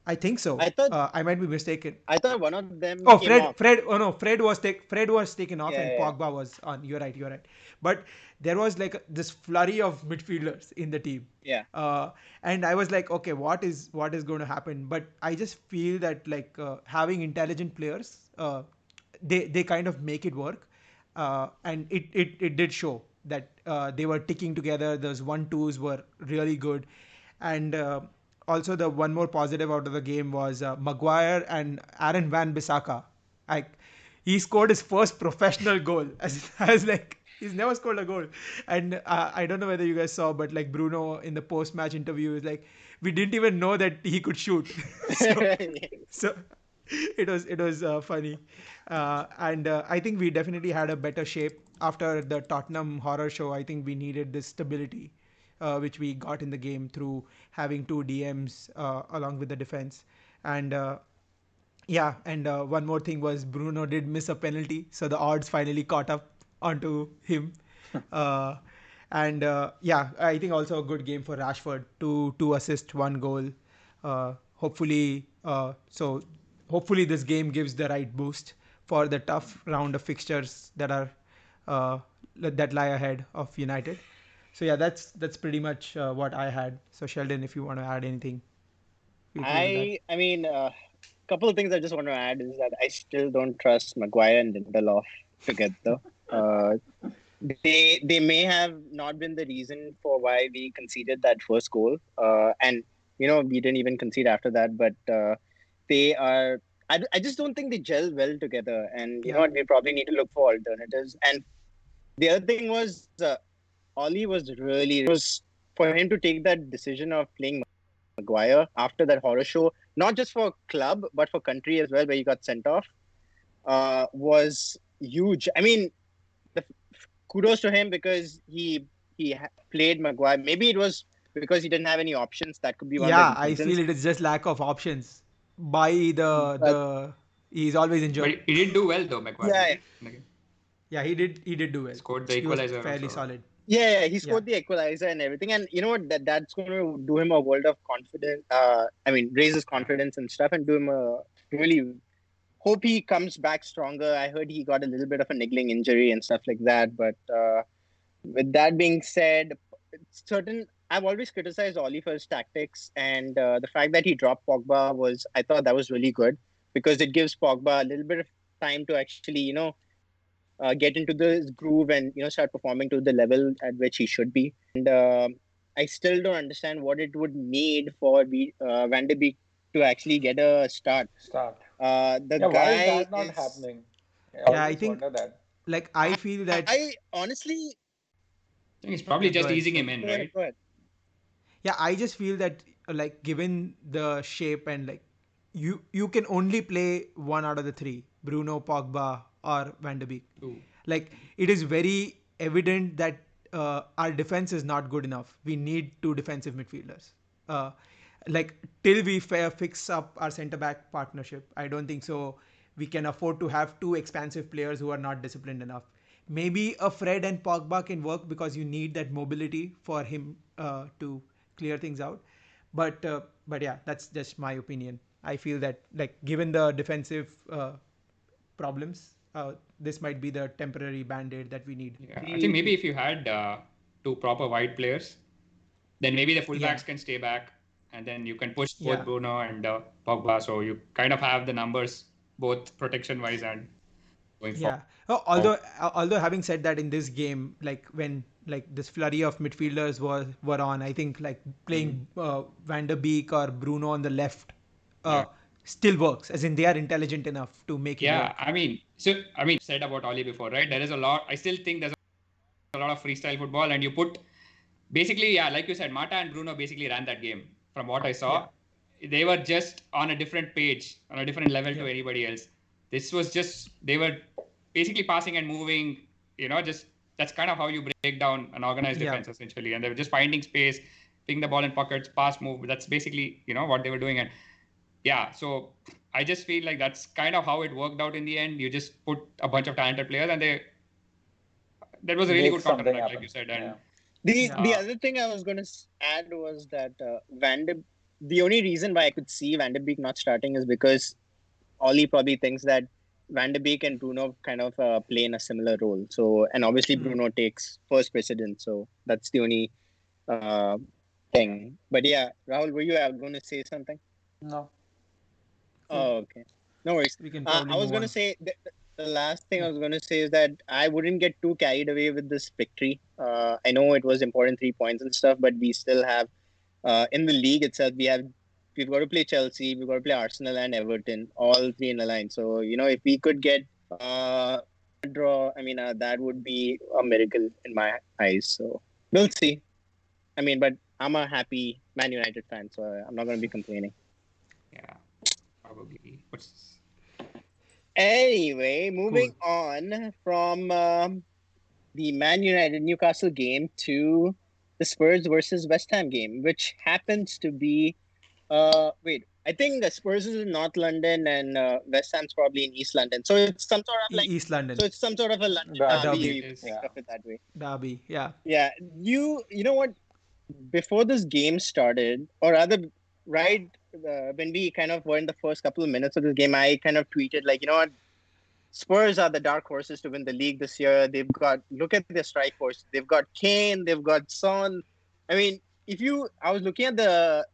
I think so. I thought I might be mistaken. I thought one of them Oh, came off. Fred. Oh no, Fred was taken off, and Yeah. Pogba was on. You're right. You're right. But there was like this flurry of midfielders in the team, Yeah. and I was like, okay, what is going to happen? But I just feel that like having intelligent players, they kind of make it work, and it did show that they were ticking together. Those 1-2s were really good, and also the one more positive out of the game was Maguire and Aaron Van Bissaka. Like he scored his first professional goal. As like he's never scored a goal, and I don't know whether you guys saw, but like Bruno in the post-match interview is like, we didn't even know that he could shoot. so Yeah. so it was funny, and I think we definitely had a better shape after the Tottenham horror show. I think we needed this stability, which we got in the game through having two DMs along with the defense. And yeah, and one more thing was Bruno did miss a penalty, so the odds finally caught up onto him. Uh, and yeah, I think also a good game for Rashford, two assists, one goal. Hopefully, hopefully this game gives the right boost for the tough round of fixtures uh, that lie ahead of United. So yeah, that's pretty much what I had. So Sheldon, if you want to add anything, feel free to that. I mean, couple of things I just want to add is that I still don't trust Maguire and Lindelof together. Uh, they may have not been the reason for why we conceded that first goal, and we didn't even concede after that. But they are. I just don't think they gel well together, and you know Yeah. what? We probably need to look for alternatives. And the other thing was, Ollie was really was for him to take that decision of playing Maguire after that horror show, not just for club but for country as well, where he got sent off, was huge. I mean, the kudos to him because he played Maguire. Maybe it was because he didn't have any options. That could be one of Yeah, the I feel reasons. it is just lack of options. By But the he's always But injured. he didn't do well though, Maguire, did yeah, he? Like, Yeah, he did do well. scored the He was equalizer fairly also. solid. he Yeah. scored the equalizer and everything. And you know what? That's going to do him a world of confidence. I mean, raise his confidence and stuff, and do him a really hope he comes back stronger. I heard he got a little bit of a niggling injury and stuff like that. But with that being said, certain I've always criticized Oli for his tactics, and the fact that he dropped Pogba I thought that was really good because it gives Pogba a little bit of time to actually get into the groove and start performing to the level at which he should be. And I still don't understand what it would need for Van de Beek to actually get a start. Start. The Yeah, why is guy that not is. happening? I Yeah, I always think wonder that. like I feel that I honestly. I think it's probably yeah, go just ahead. easing him Sorry. in, Go ahead. right? Go ahead. Yeah, I just feel that like given the shape and like you can only play one out of the three, Bruno, Pogba, or Van de Beek. True. Like it is very evident that our defense is not good enough. We need two defensive midfielders. Uh, like till we fix up our centre back partnership, I don't think so. We can afford to have two expansive players who are not disciplined enough. Maybe a Fred and Pogba can work because you need that mobility for him to clear things out. But yeah, that's just my opinion. I feel that like given the defensive problems, this might be the temporary band-aid that we need. Yeah, I think maybe if you had two proper wide players, then maybe the fullbacks can stay back, and then you can push both Bruno and Pogba. So you kind of have the numbers, both protection-wise and going forward. Oh, although having said that, in this game, like when like this flurry of midfielders were on, I think like playing Van der Beek or Bruno on the left still works, as in they are intelligent enough to make it work. Yeah, said about Oli before, right? There is a lot. I still think there's a lot of freestyle football, and you put basically, like you said, Mata and Bruno basically ran that game. From what I saw, they were just on a different page, on a different level to anybody else. This was just, they were basically passing and moving, just that's kind of how you break down an organized defense essentially. And they were just finding space, picking the ball in pockets, pass, move. That's basically, what they were doing. And so I just feel like that's kind of how it worked out in the end. You just put a bunch of talented players, and that was a really good counter, like you said. And the other thing I was going to add was that the only reason why I could see Van der Beek not starting is because Oli probably thinks that Van der Beek and Bruno kind of play in a similar role. So, and obviously Bruno takes first precedence. So that's the only thing. But yeah, Rahul, were you going to say something? No. Oh, okay. No worries. I was going to say the last thing I was going to say is that I wouldn't get too carried away with this victory. I know it was important 3 points and stuff, but we still have in the league itself, we've got to play Chelsea, we've got to play Arsenal and Everton, all three in the line. So, if we could get a draw, that would be a miracle in my eyes. So we'll see. But I'm a happy Man United fan, so I'm not going to be complaining. Yeah, probably. Anyway, moving on from the Man United Newcastle game to the Spurs versus West Ham game, which happens to be I think the Spurs is in North London and West Ham's probably in East London. So it's some sort of like East London. So it's some sort of a London derby. Think of it that way. Derby, yeah. Yeah, you know what? Before this game started, or rather, right when we kind of were in the first couple of minutes of this game, I kind of tweeted like, what? Spurs are the dark horses to win the league this year. Look at their strike force. They've got Kane, they've got Son. I was looking at their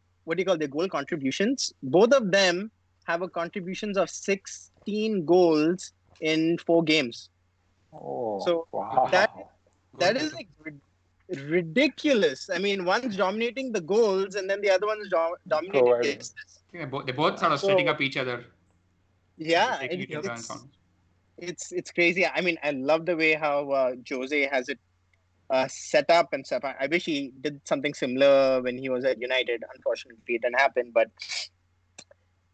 goal contributions. Both of them have a contributions of 16 goals in 4 games. Oh, so wow. that is like ridiculous. One's dominating the goals and then the other one's dominating the assists. Yeah, they're both sort of setting up each other. Yeah, it's crazy. I love the way how Jose has it set up and stuff. I wish he did something similar when he was at United. Unfortunately, it didn't happen. But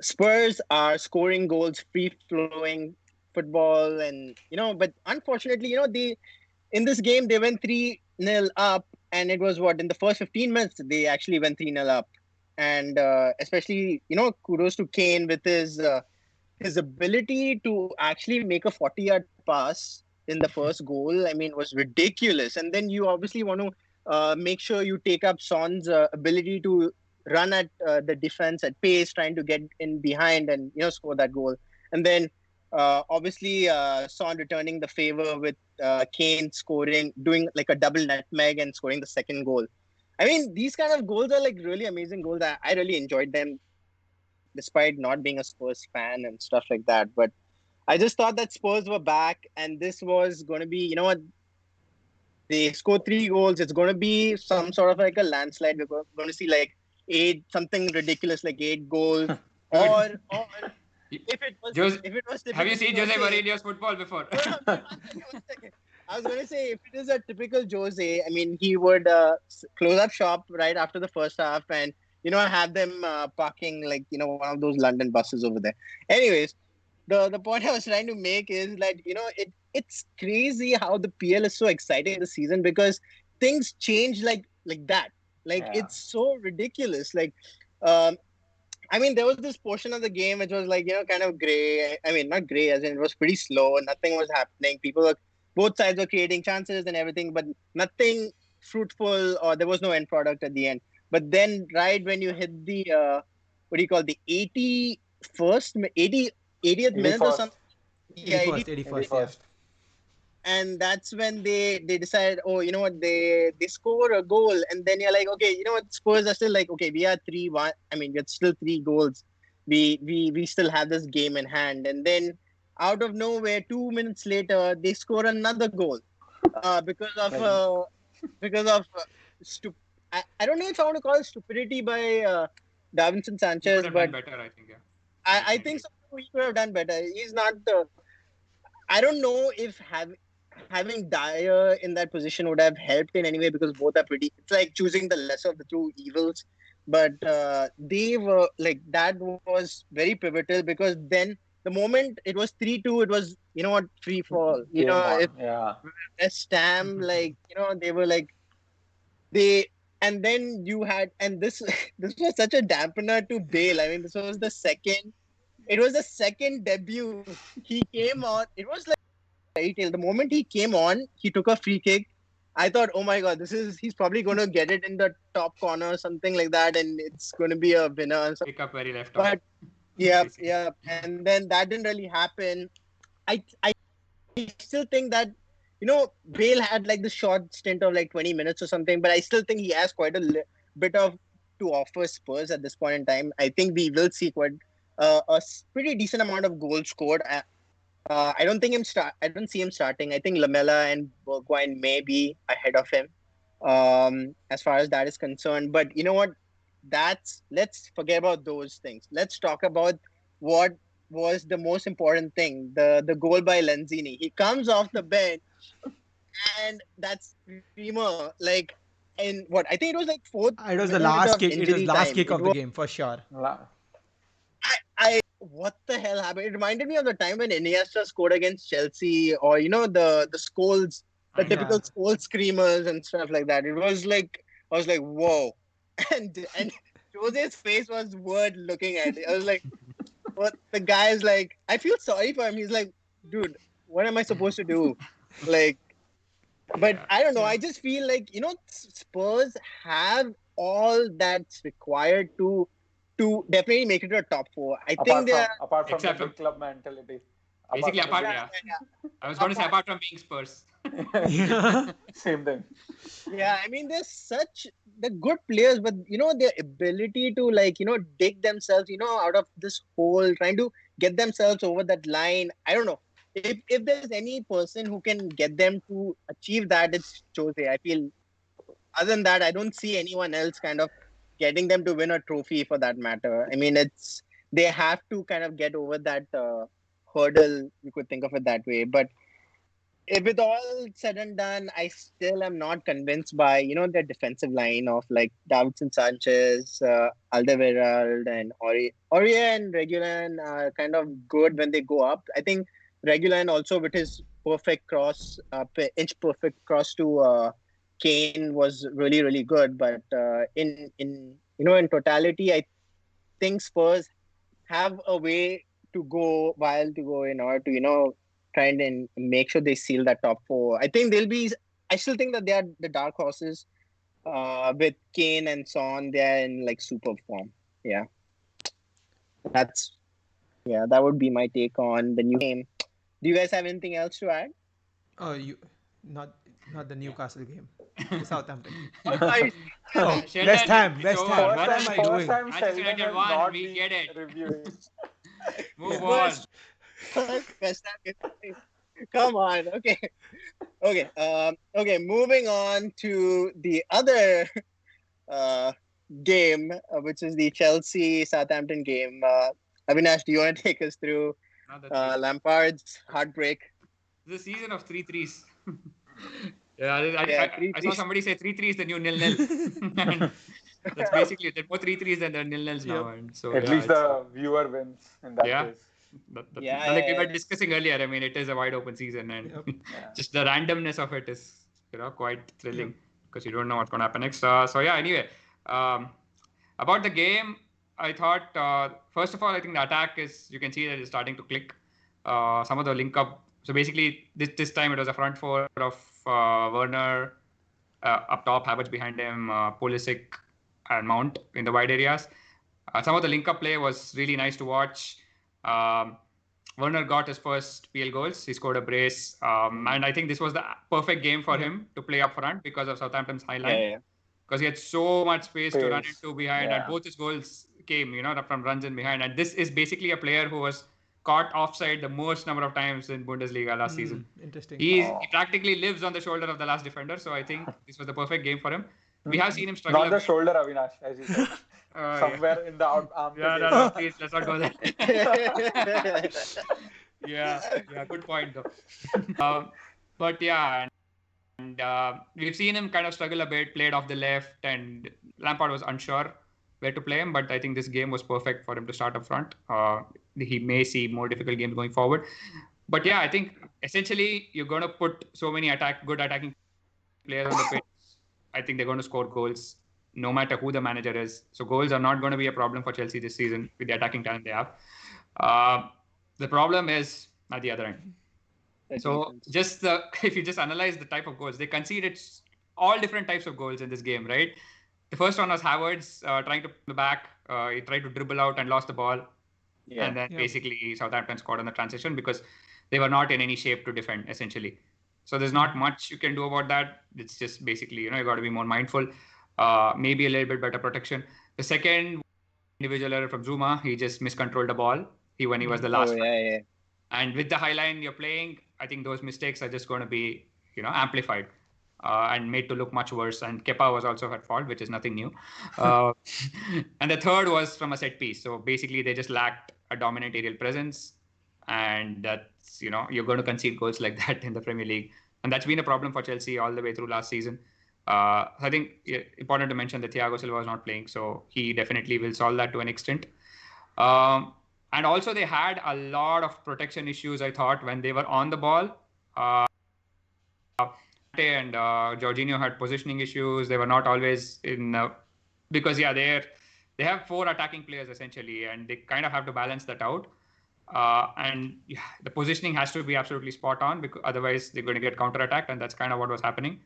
Spurs are scoring goals, free-flowing football, and but unfortunately, in this game they went 3-0 up, and it was in the first 15 minutes they actually went 3-0 up, and especially kudos to Kane with his ability to actually make a 40-yard pass in the first goal, was ridiculous. And then you obviously want to make sure you take up Son's ability to run at the defense at pace, trying to get in behind and, score that goal. And then obviously Son returning the favor with Kane scoring, doing like a double nutmeg and scoring the second goal. These kind of goals are like really amazing goals. I really enjoyed them despite not being a Spurs fan and stuff like that. But I just thought that Spurs were back, and this was going to be, they scored 3 goals. It's going to be some sort of like a landslide. We're going to see like 8, something ridiculous like 8 goals. or if it was have you seen Jose Mourinho's football before? I was going to say, if it is a typical Jose, he would close up shop right after the first half and, have them parking like, one of those London buses over there. Anyways, the point I was trying to make is that, it's crazy how the PL is so exciting this season because things change like that. It's so ridiculous. There was this portion of the game which was like, kind of gray. Not gray, as in it was pretty slow. Nothing was happening. Both sides were creating chances and everything, but nothing fruitful, or there was no end product at the end. But then right when you hit the, the first 80th minute or something. Yeah, 81st, yeah. And that's when they decide, oh, you know what, they score a goal, and then you're like, okay, you know what, Spurs are still like, okay, we are 3-1. I mean, we're still 3 goals. We still have this game in hand, and then out of nowhere, 2 minutes later, they score another goal, because of I don't know if I want to call it stupidity by Davinson He could Sanchez, have but done better, I think. Yeah. I think so. He could have done better. He's not. I don't know if having Dyer in that position would have helped in any way, because both are pretty. It's like choosing the lesser of the two evils. But they were like, that was very pivotal, because then the moment it was 3-2, it was, you know what, free fall. You Game know, on. if Yeah. West Ham, like, you know, they were like, they and then you had, and this this was such a dampener to Bale. I mean, this was the second. It was the second debut. He came on. It was like fairy tale. The moment he came on, he took a free kick. I thought, oh my god, he's probably going to get it in the top corner or something like that, and it's going to be a winner. Pick up where he left off. But yeah, Basically. yeah, and then that didn't really happen. I still think that, you know, Bale had like the short stint of like 20 minutes or something, but I still think he has quite a bit of to offer Spurs at this point in time. I think we will see quite pretty decent amount of goals scored. I don't think I don't see him starting. I think Lamela and Bergwijn may be ahead of him, as far as that is concerned. But you know what? Let's forget about those things. Let's talk about what was the most important thing: the goal by Lanzini. He comes off the bench, and that's screamer. Like, in what I think it was like fourth. It was the minute last of kick. It was injury last time. kick It of the was, game for sure. what the hell happened? It reminded me of the time when Iniesta scored against Chelsea, or you know, the Scholes, the typical Scholes screamers and stuff like that. It was like, I was like, whoa, and Jose's face was word looking at it. I was like, what? The guy's like, I feel sorry for him. He's like, dude, what am I supposed to do? Like, but I don't know. I just feel like, you know, Spurs have all that's required to definitely make it to a top 4. I think they're apart from the big club mentality. Basically, apart. I was going to say apart from being Spurs. Same thing. Yeah, I mean, they're good players, but you know, their ability to, like, you know, dig themselves, you know, out of this hole, trying to get themselves over that line. I don't know. If there's any person who can get them to achieve that, it's Jose. I feel, other than that, I don't see anyone else kind of getting them to win a trophy, for that matter. I mean, they have to kind of get over that hurdle. You could think of it that way. But if with all said and done, I still am not convinced by, you know, their defensive line of like Davinson Sanchez, Alderweireld, and Aurier and Regulan are kind of good when they go up. I think Regulan also, with his perfect cross, inch perfect cross to Kane, was really, really good. But in in totality, I think Spurs have a way to go in order to, you know, try and make sure they seal that top 4. I think I still think that they are the dark horses. With Kane and Son, they're in like super form. Yeah. That would be my take on the new game. Do you guys have anything else to add? Oh, not the Newcastle game. The Southampton. West Ham. What am I doing? Manchester United won. We get it. Move on. West Ham. Come on. Okay. Moving on to the other game, which is the Chelsea Southampton game. Avinash, do you want to take us through Lampard's heartbreak? It's a season of 3-3s. I saw somebody say 3-3 is the new 0-0. That's basically, there are more 3-3s than there are 0-0s now. And so, at least the viewer wins in that case. Like we were discussing earlier, I mean, it is a wide open season, and just the randomness of it is, you know, quite thrilling because you don't know what's going to happen next. Anyway, about the game, I thought, first of all, I think the attack you can see that it's starting to click. Some of the link up. So basically, this time it was a front 4 of Werner, up top, Havertz behind him, Pulisic and Mount in the wide areas. Some of the link-up play was really nice to watch. Werner got his first PL goals. He scored a brace. And I think this was the perfect game for him to play up front because of Southampton's high line. Because he had so much space to run into behind, and both his goals came, from runs in behind. And this is basically a player who was caught offside the most number of times in Bundesliga last season. Interesting. He practically lives on the shoulder of the last defender, so I think this was the perfect game for him. We have seen him struggle. Not the shoulder, Avinash, as you said. Somewhere in the armpit. No, please, let's not go there. Good point though. But yeah, and we've seen him kind of struggle a bit, played off the left, and Lampard was unsure where to play him, but I think this game was perfect for him to start up front. He may see more difficult games going forward. But yeah, I think essentially you're going to put so many good attacking players on the pitch. I think they're going to score goals no matter who the manager is. So goals are not going to be a problem for Chelsea this season with the attacking talent they have. The problem is at the other end. So if you just analyze the type of goals, they conceded all different types of goals in this game, right? The first one was Havertz trying to the back. He tried to dribble out and lost the ball. And then basically Southampton scored on the transition because they were not in any shape to defend, essentially. So there's not much you can do about that. It's just basically, you got to be more mindful. Maybe a little bit better protection. The second individual error from Zuma, he just miscontrolled the ball when he was the last one. And with the high line you're playing, I think those mistakes are just going to be, amplified and made to look much worse. And Kepa was also at fault, which is nothing new. And the third was from a set piece. So basically they just lacked a dominant aerial presence. And that's, you're going to concede goals like that in the Premier League. And that's been a problem for Chelsea all the way through last season. I think important to mention that Thiago Silva is not playing. So he definitely will solve that to an extent. And also they had a lot of protection issues, I thought, when they were on the ball. And Jorginho had positioning issues. They were not always in... because, they have 4 attacking players, essentially, and they kind of have to balance that out. The positioning has to be absolutely spot on, because otherwise they're going to get counter-attacked, and that's kind of what was happening.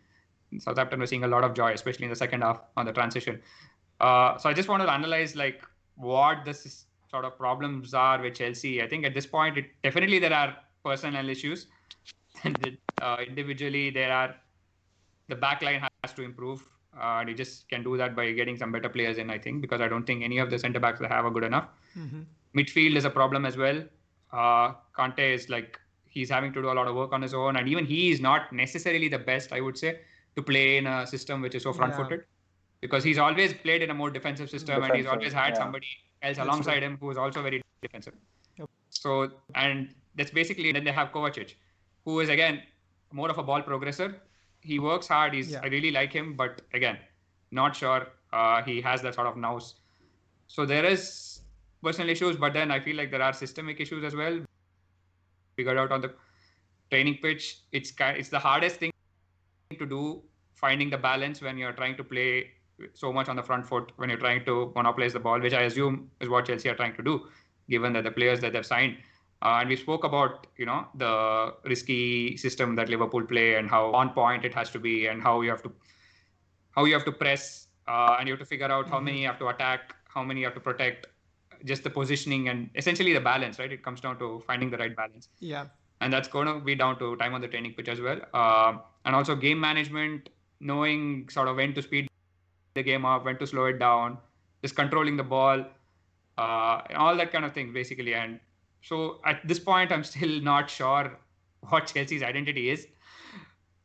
Southampton was seeing a lot of joy, especially in the second half on the transition. So I just wanted to analyze what the sort of problems are with Chelsea. I think at this point, definitely there are personnel issues. And individually, the back line has to improve. And you just can do that by getting some better players in, I think, because I don't think any of the centre-backs they have are good enough. Midfield is a problem as well. Kante is he's having to do a lot of work on his own. And even he is not necessarily the best, I would say, to play in a system which is so front-footed. Because he's always played in a more defensive system, and he's always had somebody else alongside him who is also very defensive. So, and that's basically, then they have Kovacic, who is, again, more of a ball progressor. He works hard. I really like him, but again, not sure he has that sort of nous. So there is personal issues, but then I feel like there are systemic issues as well. Figured out on the training pitch. It's the hardest thing to do, finding the balance when you're trying to play so much on the front foot, when you're trying to monopolize the ball, which I assume is what Chelsea are trying to do, given that the players that they've signed. And we spoke about, the risky system that Liverpool play and how on point it has to be, and how you have to press, and you have to figure out how many you have to attack, how many you have to protect, just the positioning and essentially the balance, right? It comes down to finding the right balance. Yeah. And that's going to be down to time on the training pitch as well. And also game management, knowing sort of when to speed the game up, when to slow it down, just controlling the ball, all that kind of thing, basically. And so at this point, I'm still not sure what Chelsea's identity is.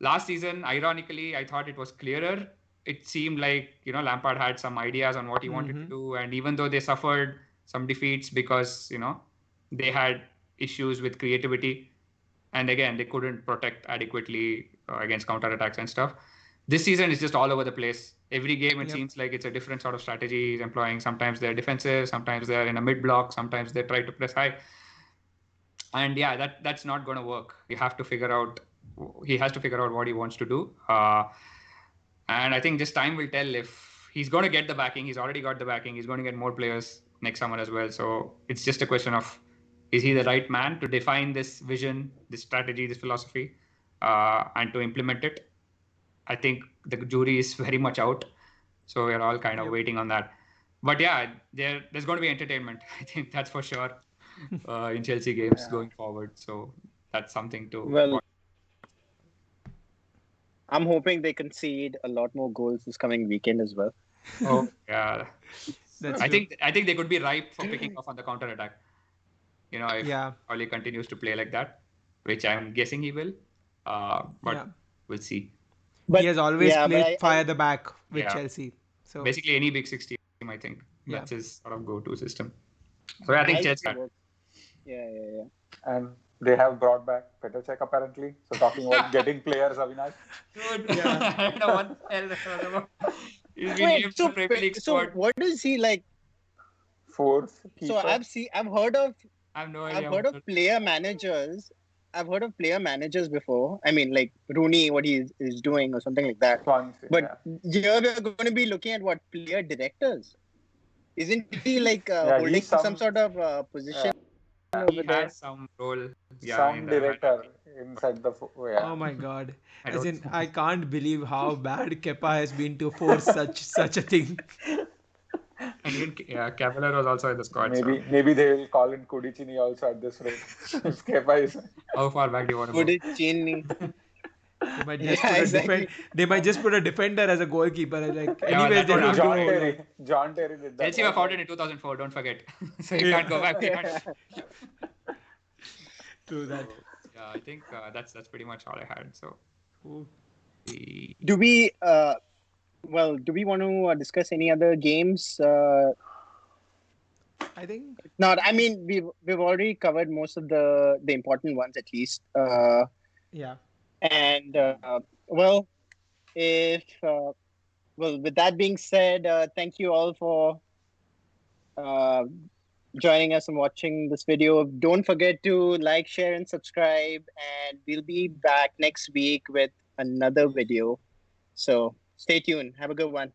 Last season, ironically, I thought it was clearer. It seemed like, Lampard had some ideas on what he wanted to do. And even though they suffered some defeats because, they had issues with creativity, and again, they couldn't protect adequately against counterattacks and stuff. This season is just all over the place. Every game, it seems like it's a different sort of strategy he's employing. Sometimes they're defensive, sometimes they're in a mid-block, sometimes they try to press high. And that's not going to work. He has to figure out what he wants to do. And I think just time will tell if he's going to get the backing. He's already got the backing. He's going to get more players next summer as well. So it's just a question of, is he the right man to define this vision, this strategy, this philosophy, and to implement it? I think the jury is very much out. So we're all kind of waiting on that. But yeah, there's going to be entertainment. I think that's for sure in Chelsea games going forward. So that's something to Well, I'm hoping they concede a lot more goals this coming weekend as well. Oh yeah, That's I true. think they could be ripe for picking off on the counter attack. If Oli continues to play like that, which I'm guessing he will. But we'll see. He has always played fire the back with Yeah. Chelsea. So basically any Big Six team, I think that's his sort of go-to system. So I think Chelsea. Yeah. And they have brought back Petr apparently. So talking about getting players, Avinash. Dude, I don't know what the hell that was about. He's been named to the Premier League squad. What is he like? Fourth keeper. So I've heard of. I have no idea. I've heard of player managers. I've heard of player managers before. I mean, like Rooney, what he is doing or something like that. But here we're going to be looking at what player directors. Isn't he like holding some sort of position? He has some role. Some director inside the. Oh my God! I can't believe how bad Kepa has been to force such a thing. And even Cavalier was also in the squad. Maybe they will call in Kudicini also at this rate. If Kepa is. How far back do you want to go? Kudicini. They might just put a defender as a goalkeeper. Like anyways, they have John Terry did that. Chelsea were founded in 2004. Don't forget. So you can't go back. True that. So, I think that's pretty much all I had. So, do we want to discuss any other games? I think not. I mean, we've already covered most of the important ones at least. And with that being said, thank you all for joining us and watching this video. Don't forget to like, share, and subscribe. And we'll be back next week with another video. So stay tuned. Have a good one.